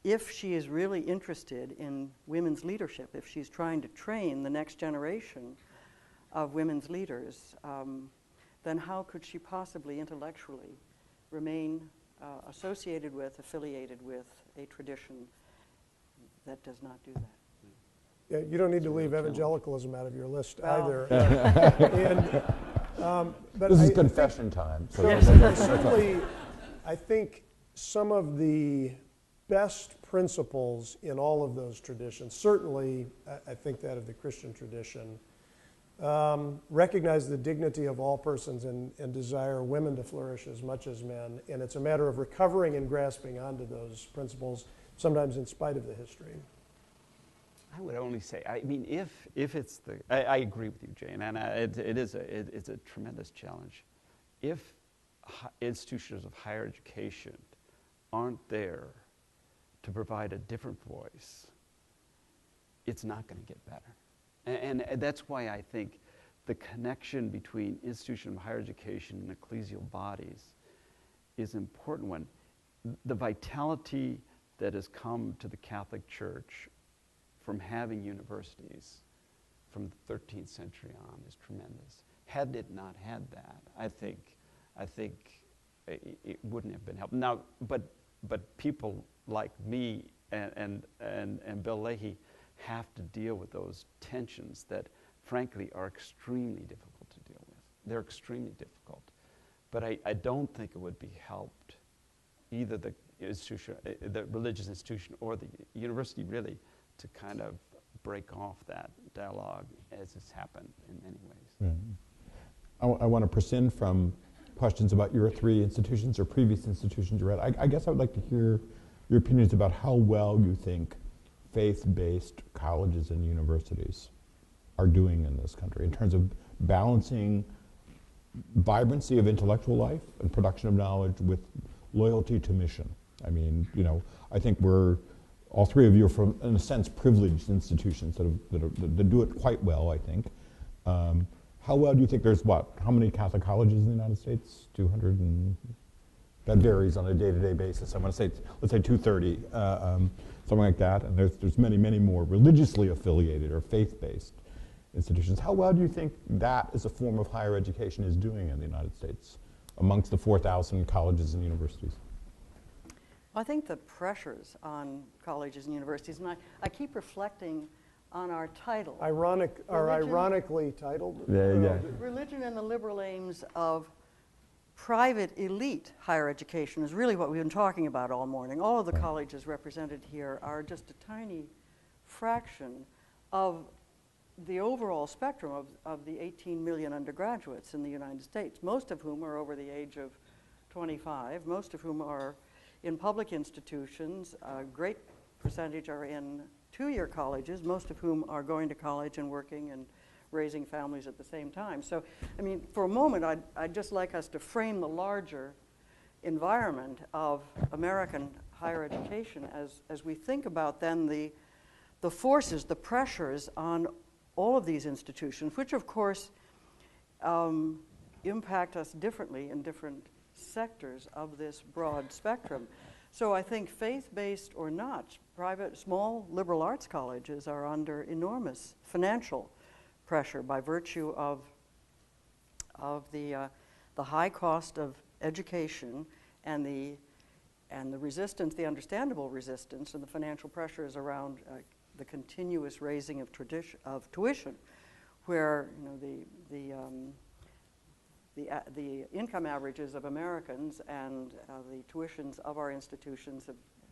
B: If she is really interested in women's leadership, if she's trying to train the next generation of women's leaders, then how could she possibly intellectually remain associated with, affiliated with a tradition that does not do that?
D: Yeah, you don't need to leave evangelicalism out of your list
B: Well.
D: either. But
A: This is confession time. So
D: certainly, I think some of the best principles in all of those traditions, certainly I think that of the Christian tradition, recognize the dignity of all persons and desire women to flourish as much as men. And it's a matter of recovering and grasping onto those principles, sometimes in spite of the history.
C: I would only say, I mean, if it's the, I agree with you, Jane, and it's a tremendous challenge. If institutions of higher education aren't there to provide a different voice, it's not going to get better. And that's why I think the connection between institutions of higher education and ecclesial bodies is an important one. The vitality that has come to the Catholic Church from having universities from the 13th century on is tremendous. Had it not had that, I think it wouldn't have been helped. Now, but people like me and Bill Leahy have to deal with those tensions that, frankly, are extremely difficult to deal with. They're extremely difficult. But I don't think it would be helped, either the institution, the religious institution or the university, really, to kind of break off that dialogue as has happened in many ways.
A: Yeah. I want to prescind from questions about your three institutions or previous institutions you're at. I guess I would like to hear your opinions about how well you think faith-based colleges and universities are doing in this country in terms of balancing vibrancy of intellectual life and production of knowledge with loyalty to mission. I mean, you know, I think all three of you are from, in a sense, privileged institutions that do it quite well, I think. How well do you think how many Catholic colleges in the United States? 200 and, that varies on a day-to-day basis. I'm going to say, let's say 230, something like that. And there's many, many more religiously affiliated or faith-based institutions. How well do you think that as a form of higher education is doing in the United States amongst the 4,000 colleges and universities?
B: I think the pressures on colleges and universities, and I keep reflecting on our title.
D: Ironically titled.
A: Yeah.
B: Religion and the liberal aims of private elite higher education is really what we've been talking about all morning. All of the colleges represented here are just a tiny fraction of the overall spectrum of the 18 million undergraduates in the United States, most of whom are over the age of 25, most of whom are in public institutions. A great percentage are in two-year colleges, most of whom are going to college and working and raising families at the same time. So, I mean, for a moment, I'd just like us to frame the larger environment of American higher education as we think about then the forces, the pressures on all of these institutions, which of course impact us differently in different sectors of this broad spectrum. So I think faith-based or not, private, small liberal arts colleges are under enormous financial pressure by virtue of the high cost of education and the resistance, the understandable resistance, and the financial pressures around the continuous raising of tuition, where the income averages of Americans and the tuitions of our institutions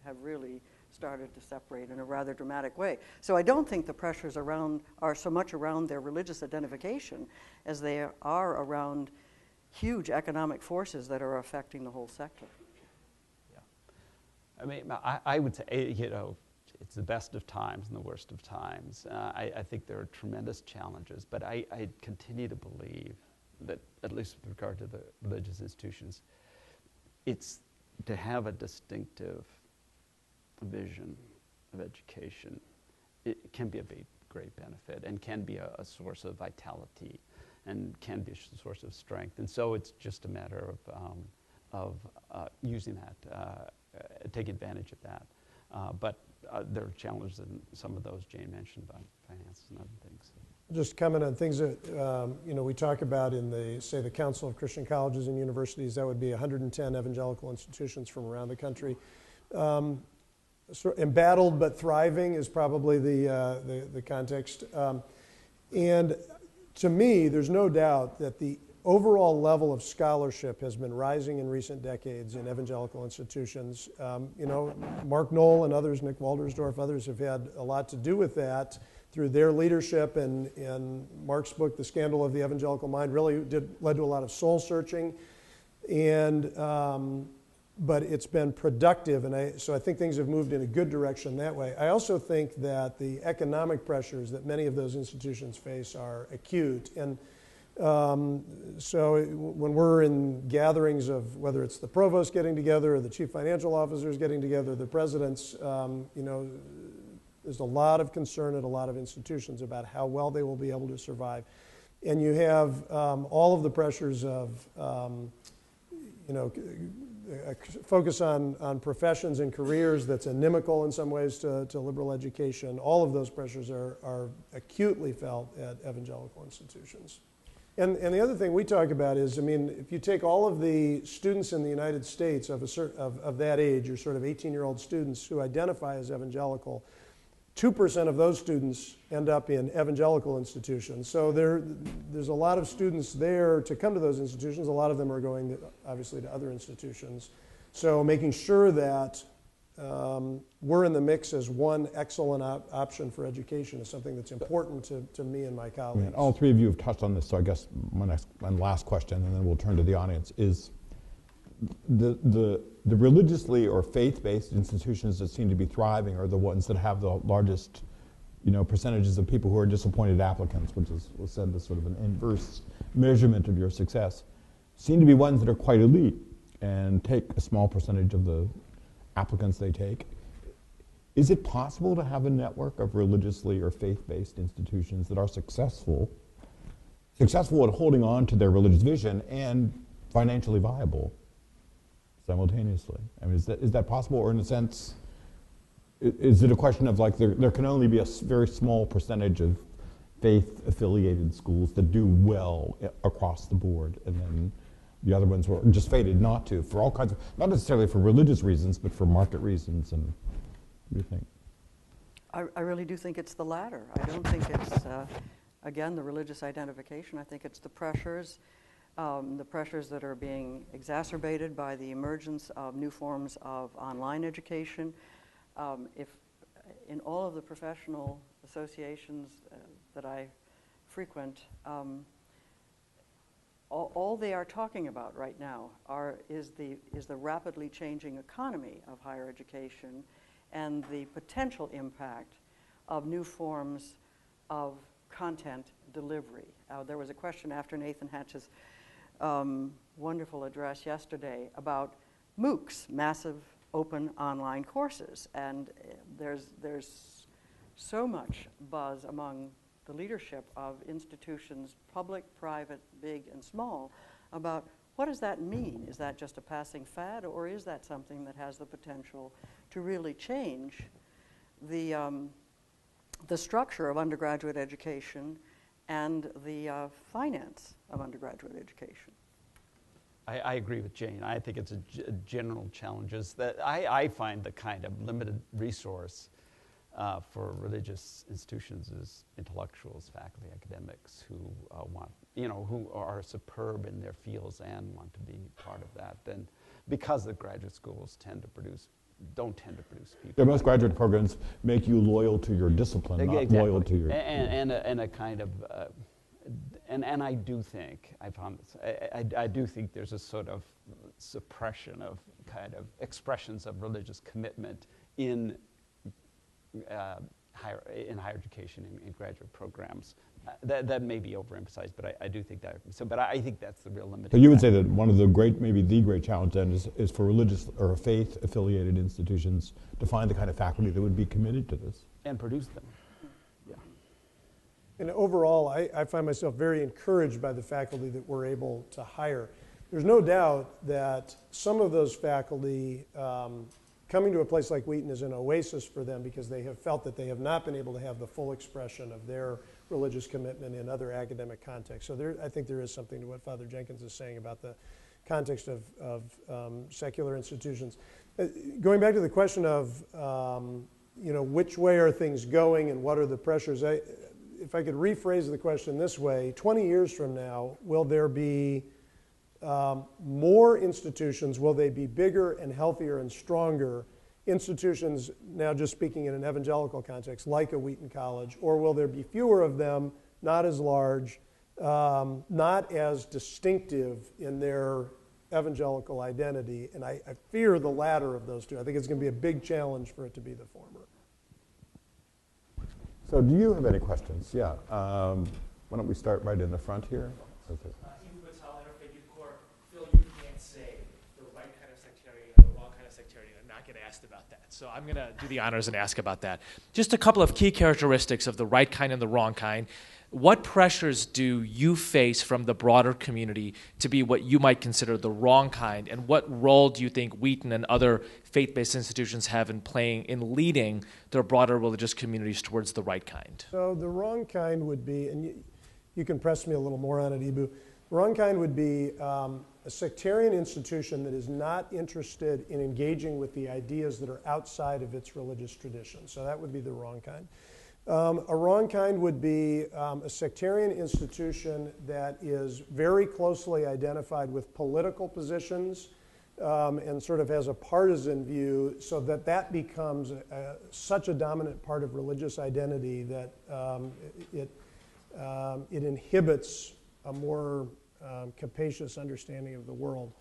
B: have really started to separate in a rather dramatic way. So I don't think the pressures are so much around their religious identification as they are around huge economic forces that are affecting the whole sector.
C: Yeah. I mean, I would say, you know, it's the best of times and the worst of times. I think there are tremendous challenges, but I continue to believe that, at least with regard to the religious institutions, it's to have a distinctive vision of education. It can be a great benefit and can be a source of vitality and can be a source of strength. And so it's just a matter of using that, take advantage of that. But there are challenges in some of those Jane mentioned about finance and other things.
D: Just comment on things that we talk about in the Council of Christian Colleges and Universities. That would be 110 evangelical institutions from around the country. Embattled but thriving is probably the context. And to me, there's no doubt that the overall level of scholarship has been rising in recent decades in evangelical institutions. Mark Knoll and others, Nick Waldersdorf, others have had a lot to do with that through their leadership. And Mark's book, The Scandal of the Evangelical Mind, really led to a lot of soul searching. But it's been productive, and so I think things have moved in a good direction that way. I also think that the economic pressures that many of those institutions face are acute. And so when we're in gatherings of whether it's the provost getting together or the chief financial officers getting together, the presidents, there's a lot of concern at a lot of institutions about how well they will be able to survive. And you have all of the pressures of, focus on professions and careers that's inimical in some ways to liberal education. All of those pressures are acutely felt at evangelical institutions. And the other thing we talk about is, if you take all of the students in the United States of that age, your sort of 18-year-old students who identify as evangelical, 2% of those students end up in evangelical institutions. So there's a lot of students there to come to those institutions. A lot of them are going, obviously, to other institutions. So making sure that we're in the mix as one excellent option for education is something that's important to me and my colleagues.
A: And all three of you have touched on this, so I guess my last question, and then we'll turn to the audience, is the religiously or faith-based institutions that seem to be thriving are the ones that have the largest, percentages of people who are disappointed applicants, which was said as sort of an inverse measurement of your success, seem to be ones that are quite elite and take a small percentage of the applicants they take. Is it possible to have a network of religiously or faith-based institutions that are successful at holding on to their religious vision and financially viable simultaneously? Is that possible, or in a sense, is it a question of there can only be a very small percentage of faith-affiliated schools that do well across the board, and then the other ones were just fated not to, for all kinds of, not necessarily for religious reasons, but for market reasons? And what do you think?
B: I really do think it's the latter. I don't think it's, again, the religious identification. I think it's the pressures that are being exacerbated by the emergence of new forms of online education. If in all of the professional associations that I frequent, all they are talking about right now is the rapidly changing economy of higher education and the potential impact of new forms of content delivery. There was a question after Nathan Hatch's wonderful address yesterday about MOOCs, massive open online courses, and there's so much buzz among the leadership of institutions, public, private, big, and small, about what does that mean? Is that just a passing fad, or is that something that has the potential to really change the structure of undergraduate education and the finance of undergraduate education?
C: I agree with Jane. I think it's a general challenges that I find the kind of limited resource for religious institutions is intellectuals, faculty, academics who who are superb in their fields and want to be part of that. Then, because the graduate schools don't tend to produce people.
A: Yeah, most graduate programs make you loyal to your discipline, not
C: exactly.
A: loyal to your...
C: And a kind of... And I do think, I found this, I do think there's a sort of suppression of kind of expressions of religious commitment in higher education in graduate programs. That may be overemphasized, but I do think that. So, but I think that's the real limiting.
A: So you would say that one of the great, maybe the great challenge then is for religious or faith-affiliated institutions to find the kind of faculty that would be committed to this.
C: And produce them.
D: And overall, I find myself very encouraged by the faculty that we're able to hire. There's no doubt that some of those faculty coming to a place like Wheaton is an oasis for them because they have felt that they have not been able to have the full expression of their religious commitment in other academic contexts. So I think there is something to what Father Jenkins is saying about the context of secular institutions. Going back to the question of which way are things going and what are the pressures, if I could rephrase the question this way, 20 years from now, will there be more institutions? Will they be bigger and healthier and stronger institutions, now just speaking in an evangelical context, like a Wheaton College, or will there be fewer of them, not as large, not as distinctive in their evangelical identity? And I fear the latter of those two. I think it's going to be a big challenge for it to be the former.
A: So do you have any questions? Yeah. Why don't we start right in the front here? Okay.
E: Phil, you can't say the right kind of sectarian or the wrong kind of sectarian and not get asked about that. So I'm going to do the honors and ask about that. Just a couple of key characteristics of the right kind and the wrong kind. What pressures do you face from the broader community to be what you might consider the wrong kind? And what role do you think Wheaton and other faith-based institutions have in leading their broader religious communities towards the right kind?
D: So the wrong kind would be, and you can press me a little more on it, Ibu. The wrong kind would be a sectarian institution that is not interested in engaging with the ideas that are outside of its religious tradition. So that would be the wrong kind. A wrong kind would be a sectarian institution that is very closely identified with political positions and sort of has a partisan view, so that becomes such a dominant part of religious identity that it inhibits a more capacious understanding of the world.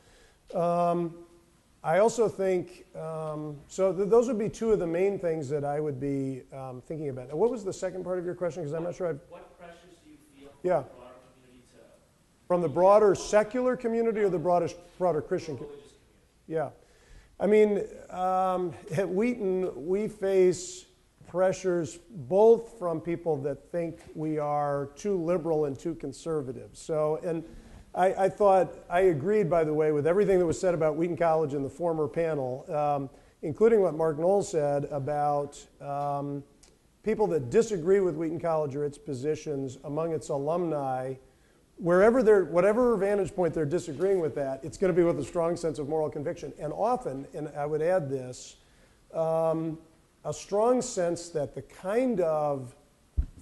D: I also think, those would be two of the main things that I would be thinking about. Now, what was the second part of your question? Because I'm not sure
E: What pressures do you feel from
D: Yeah.
E: the broader community to...
D: From the broader secular community or the broader Christian community? Yeah. I mean, at Wheaton, we face pressures both from people that think we are too liberal and too conservative. So, and I thought, I agreed, by the way, with everything that was said about Wheaton College in the former panel, including what Mark Knoll said about people that disagree with Wheaton College or its positions among its alumni. Whatever vantage point they're disagreeing with that, it's going to be with a strong sense of moral conviction. And often, and I would add this, a strong sense that the kind of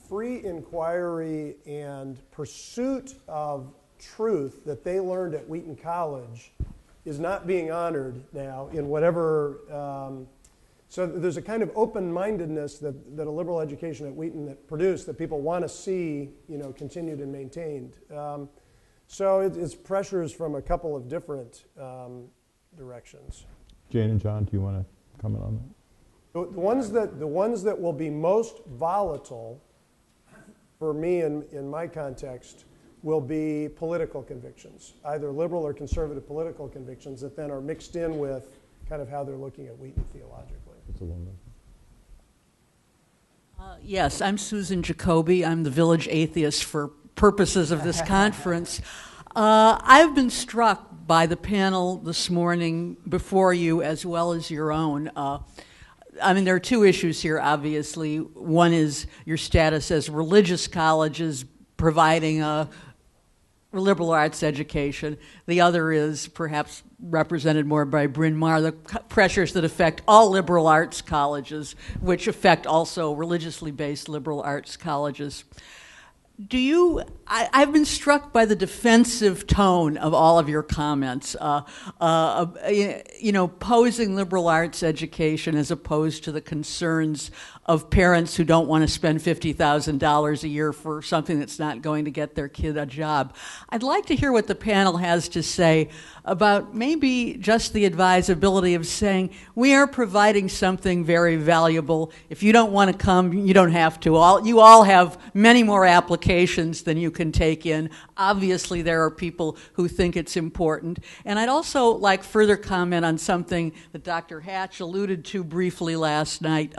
D: free inquiry and pursuit of truth that they learned at Wheaton College is not being honored now in whatever. So there's a kind of open-mindedness that a liberal education at Wheaton that produced that people want to see, continued and maintained. So it's pressures from a couple of different directions.
A: Jane and John, do you want to comment on that?
D: The ones that will be most volatile for me in my context will be political convictions, either liberal or conservative political convictions that then are mixed in with kind of how they're looking at Wheaton theologically.
A: It's a woman.
F: Yes, I'm Susan Jacoby. I'm the village atheist for purposes of this conference. I've been struck by the panel this morning before you as well as your own. There are two issues here, obviously. One is your status as religious colleges providing a liberal arts education. The other is perhaps represented more by Bryn Mawr, the pressures that affect all liberal arts colleges, which affect also religiously based liberal arts colleges. I've been struck by the defensive tone of all of your comments, posing liberal arts education as opposed to the concerns of parents who don't want to spend $50,000 a year for something that's not going to get their kid a job. I'd like to hear what the panel has to say about maybe just the advisability of saying, we are providing something very valuable. If you don't want to come, you don't have to. You all have many more applicants locations than you can take in. Obviously, there are people who think it's important. And I'd also like further comment on something that Dr. Hatch alluded to briefly last night.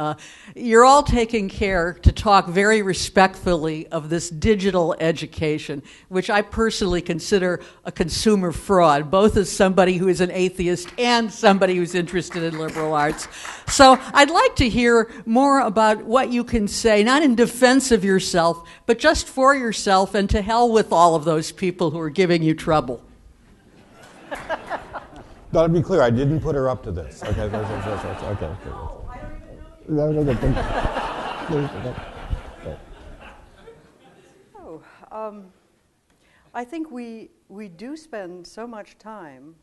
F: You're all taking care to talk very respectfully of this digital education, which I personally consider a consumer fraud, both as somebody who is an atheist and somebody who's interested in liberal arts. So I'd like to hear more about what you can say, not in defense of yourself, but just for yourself, and to hell with all of those people who are giving you trouble.
A: Now, to be clear, I didn't put her up to this. Okay. Okay.
B: I think we do spend so much time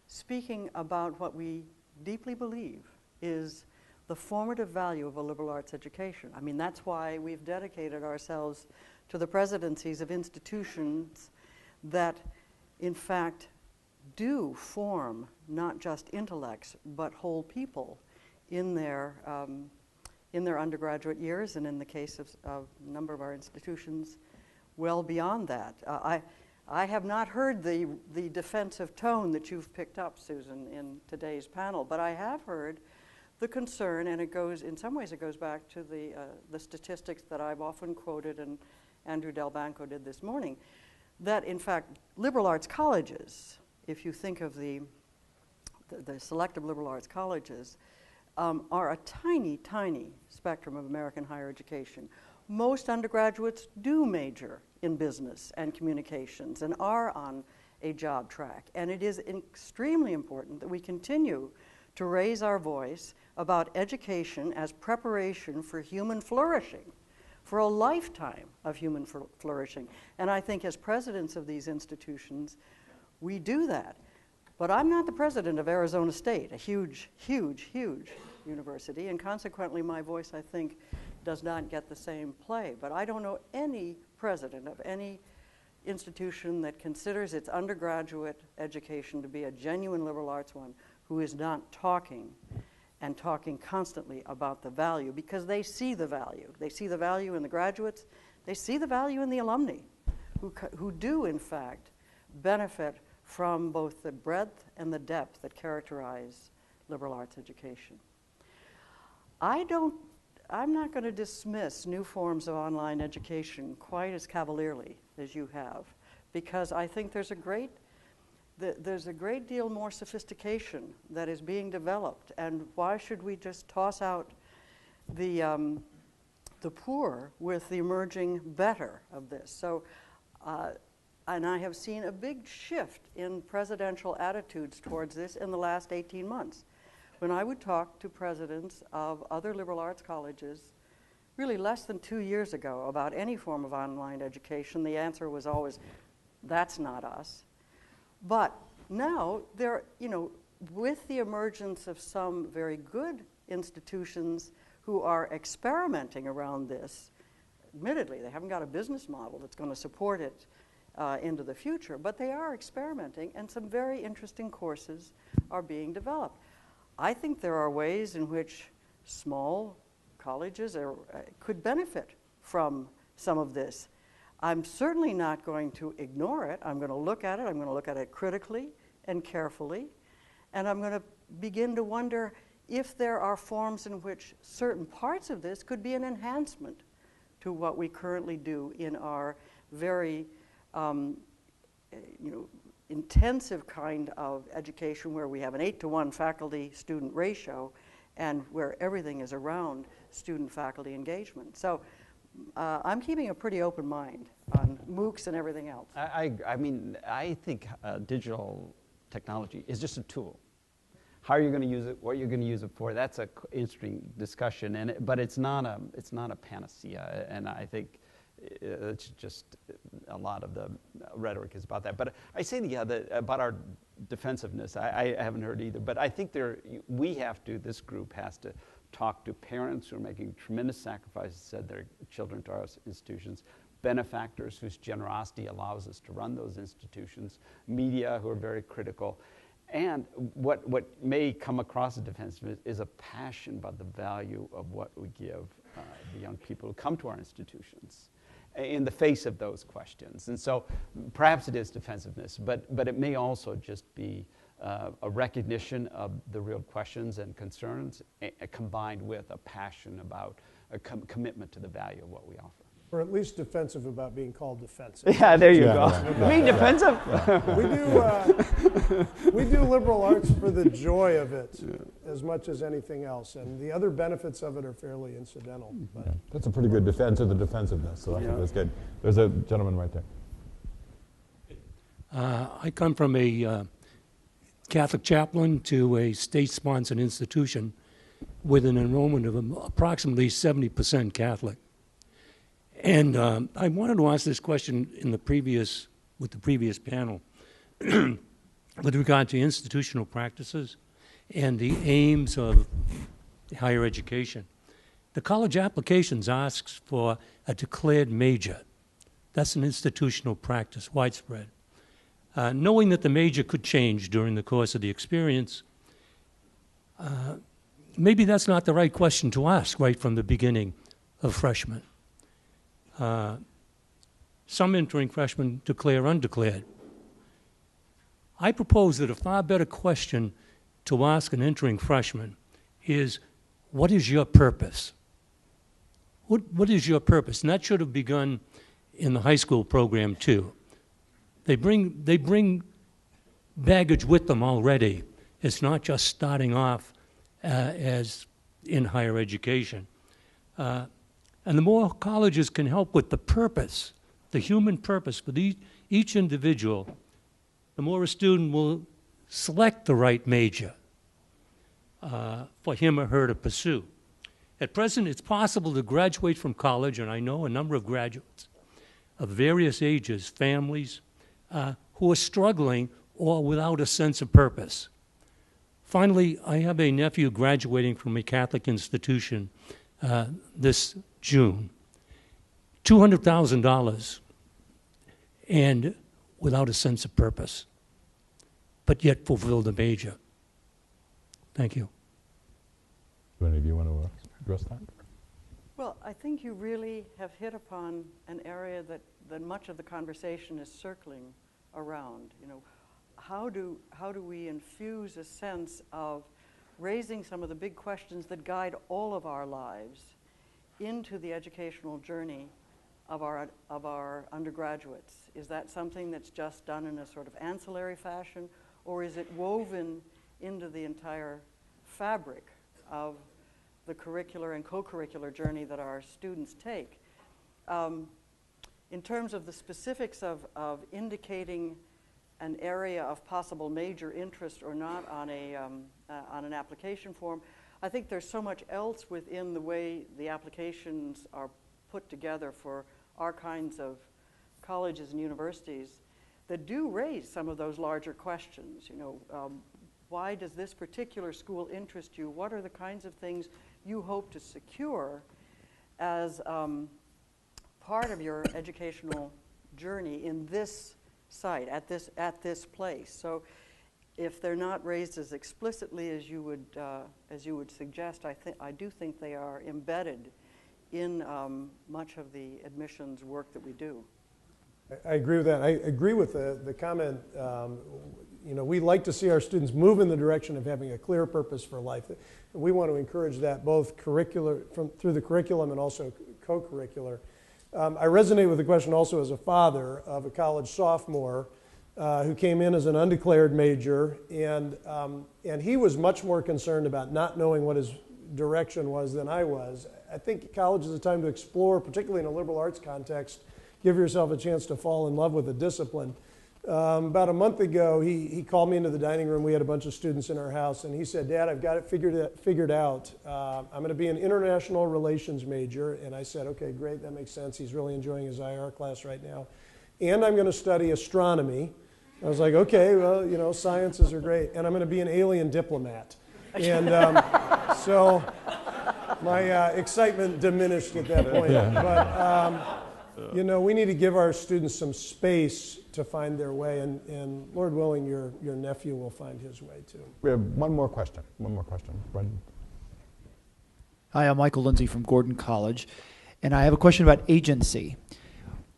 B: speaking about what we deeply believe is the formative value of a liberal arts education. I mean, that's why we've dedicated ourselves to the presidencies of institutions that, in fact, do form not just intellects, but whole people in their undergraduate years, and in the case of a number of our institutions, well beyond that. I have not heard the defensive tone that you've picked up, Susan, in today's panel, but I have heard the concern, and in some ways it goes back to the statistics that I've often quoted and Andrew Del Banco did this morning, that in fact liberal arts colleges, if you think of the selective liberal arts colleges, are a tiny, tiny spectrum of American higher education. Most undergraduates do major in business and communications and are on a job track. And it is extremely important that we continue to raise our voice about education as preparation for human flourishing, for a lifetime of human flourishing. And I think as presidents of these institutions, we do that. But I'm not the president of Arizona State, a huge, huge, huge university, and consequently my voice, I think, does not get the same play. But I don't know any president of any institution that considers its undergraduate education to be a genuine liberal arts one who is not talking and talking constantly about the value, because they see the value. They see the value in the graduates. They see the value in the alumni who do, in fact, benefit from both the breadth and the depth that characterize liberal arts education. I'm not going to dismiss new forms of online education quite as cavalierly as you have, because I think there's a great deal more sophistication that is being developed, and why should we just toss out the poor with the emerging better of this? So, and I have seen a big shift in presidential attitudes towards this in the last 18 months. When I would talk to presidents of other liberal arts colleges, really less than 2 years ago, about any form of online education, the answer was always, that's not us. But now, with the emergence of some very good institutions who are experimenting around this, admittedly, they haven't got a business model that's going to support it into the future, but they are experimenting, and some very interesting courses are being developed. I think there are ways in which small colleges could benefit from some of this. I'm certainly not going to ignore it. I'm going to look at it. I'm going to look at it critically and carefully. And I'm going to begin to wonder if there are forms in which certain parts of this could be an enhancement to what we currently do in our very intensive kind of education, where we have an 8-to-1 faculty-student ratio and where everything is around student-faculty engagement. So I'm keeping a pretty open mind on MOOCs and everything else.
C: I think digital technology is just a tool. How are you going to use it? What are you going to use it for? That's an interesting discussion, but it's not a panacea, and I think it's just a lot of the rhetoric is about that. But I say about our defensiveness, I haven't heard either. But I think this group has to talk to parents who are making tremendous sacrifices to send their children to our institutions, benefactors whose generosity allows us to run those institutions, media who are very critical. And what may come across as defensiveness is a passion about the value of what we give the young people who come to our institutions. in the face of those questions. And so perhaps it is defensiveness, but it may also just be a recognition of the real questions and concerns combined with a passion about a commitment to the value of what we offer.
D: Or at least defensive about being called defensive.
C: Yeah, there you go.
D: Yeah.
C: Being defensive?
D: We do liberal arts for the joy of it as much as anything else, and the other benefits of it are fairly incidental. But.
A: That's a pretty good defense of the defensiveness, so I think that's good. There's a gentleman right there.
G: I come from a Catholic chaplain to a state-sponsored institution with an enrollment of approximately 70% Catholic. And I wanted to ask this question with the previous panel with regard to institutional practices and the aims of higher education. The college applications asks for a declared major. That's an institutional practice, widespread. Knowing that the major could change during the course of the experience, maybe that's not the right question to ask right from the beginning of freshman. Some entering freshmen declare undeclared. I propose that a far better question to ask an entering freshman is, what is your purpose? What is your purpose? And that should have begun in the high school program too. They bring baggage with them already. It's not just starting off as in higher education. And the more colleges can help with the purpose, the human purpose for each individual, the more a student will select the right major for him or her to pursue. At present, it's possible to graduate from college, and I know a number of graduates of various ages, families, who are struggling or without a sense of purpose. Finally, I have a nephew graduating from a Catholic institution this June, $200,000, and without a sense of purpose, but yet fulfilled a major. Thank you.
A: Do any of you want to address that?
B: Well, I think you really have hit upon an area that much of the conversation is circling around. You know, how do we infuse a sense of raising some of the big questions that guide all of our lives into the educational journey of our undergraduates? Is that something that's just done in a sort of ancillary fashion, or is it woven into the entire fabric of the curricular and co-curricular journey that our students take? In terms of the specifics of indicating an area of possible major interest or not on an application form, I think there's so much else within the way the applications are put together for our kinds of colleges and universities that do raise some of those larger questions. You know, why does this particular school interest you? What are the kinds of things you hope to secure as part of your educational journey in this site, at this place? So if they're not raised as explicitly as you would suggest, I do think they are embedded in much of the admissions work that we do.
D: I agree with that. I agree with the comment. You know, we like to see our students move in the direction of having a clear purpose for life. We want to encourage that both through the curriculum and also co-curricular. I resonate with the question also as a father of a college sophomore who came in as an undeclared major, and he was much more concerned about not knowing what his direction was than I was. I think college is a time to explore, particularly in a liberal arts context. Give yourself a chance to fall in love with a discipline. About a month ago, he called me into the dining room. We had a bunch of students in our house, and he said, "Dad, I've got it figured out. I'm going to be an international relations major." And I said, "Okay, great, that makes sense. He's really enjoying his IR class right now. And I'm going to study astronomy." I was like, "Okay, well, you know, sciences are great. And I'm going to be an alien diplomat." And so my excitement diminished at that point. But you know, we need to give our students some space to find their way, and Lord willing, your nephew will find his way too.
A: We have one more question. Bryn.
H: Hi, I'm Michael Lindsay from Wheaton College, and I have a question about agency.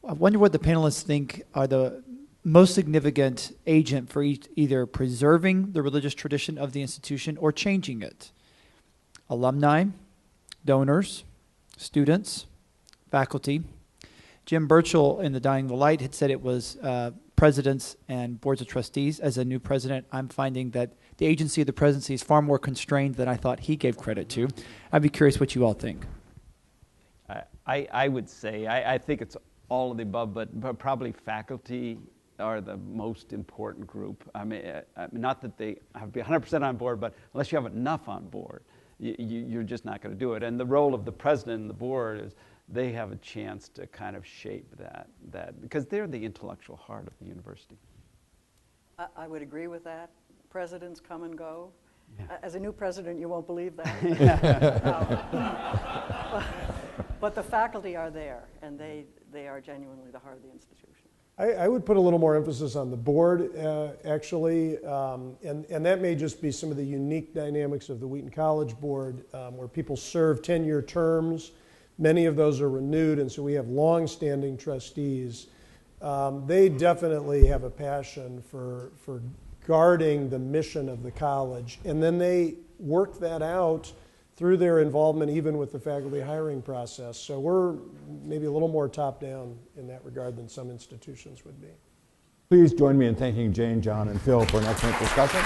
H: I wonder what the panelists think are the most significant agent for either preserving the religious tradition of the institution or changing it. Alumni, donors, students, faculty. Jim Burchell in The Dying of the Light had said it was presidents and boards of trustees. As a new president, I'm finding that the agency of the presidency is far more constrained than I thought he gave credit to. I'd be curious what you all think.
C: I would say, I think it's all of the above, but probably faculty are the most important group. I mean, not that they have to be 100% on board, but unless you have enough on board, you're just not going to do it. And the role of the president and the board is they have a chance to kind of shape that because they're the intellectual heart of the university.
B: I would agree with that. Presidents come and go.
C: Yeah.
B: As a new president, you won't believe that. But the faculty are there, and they are genuinely the heart of the institution.
D: I would put a little more emphasis on the board, actually, and that may just be some of the unique dynamics of the Wheaton College board, where people serve 10-year terms. Many of those are renewed, and so we have long-standing trustees. They definitely have a passion for guarding the mission of the college, and then they work that out through their involvement even with the faculty hiring process. So we're maybe a little more top-down in that regard than some institutions would be.
A: Please join me in thanking Jane, John, and Phil for an excellent discussion.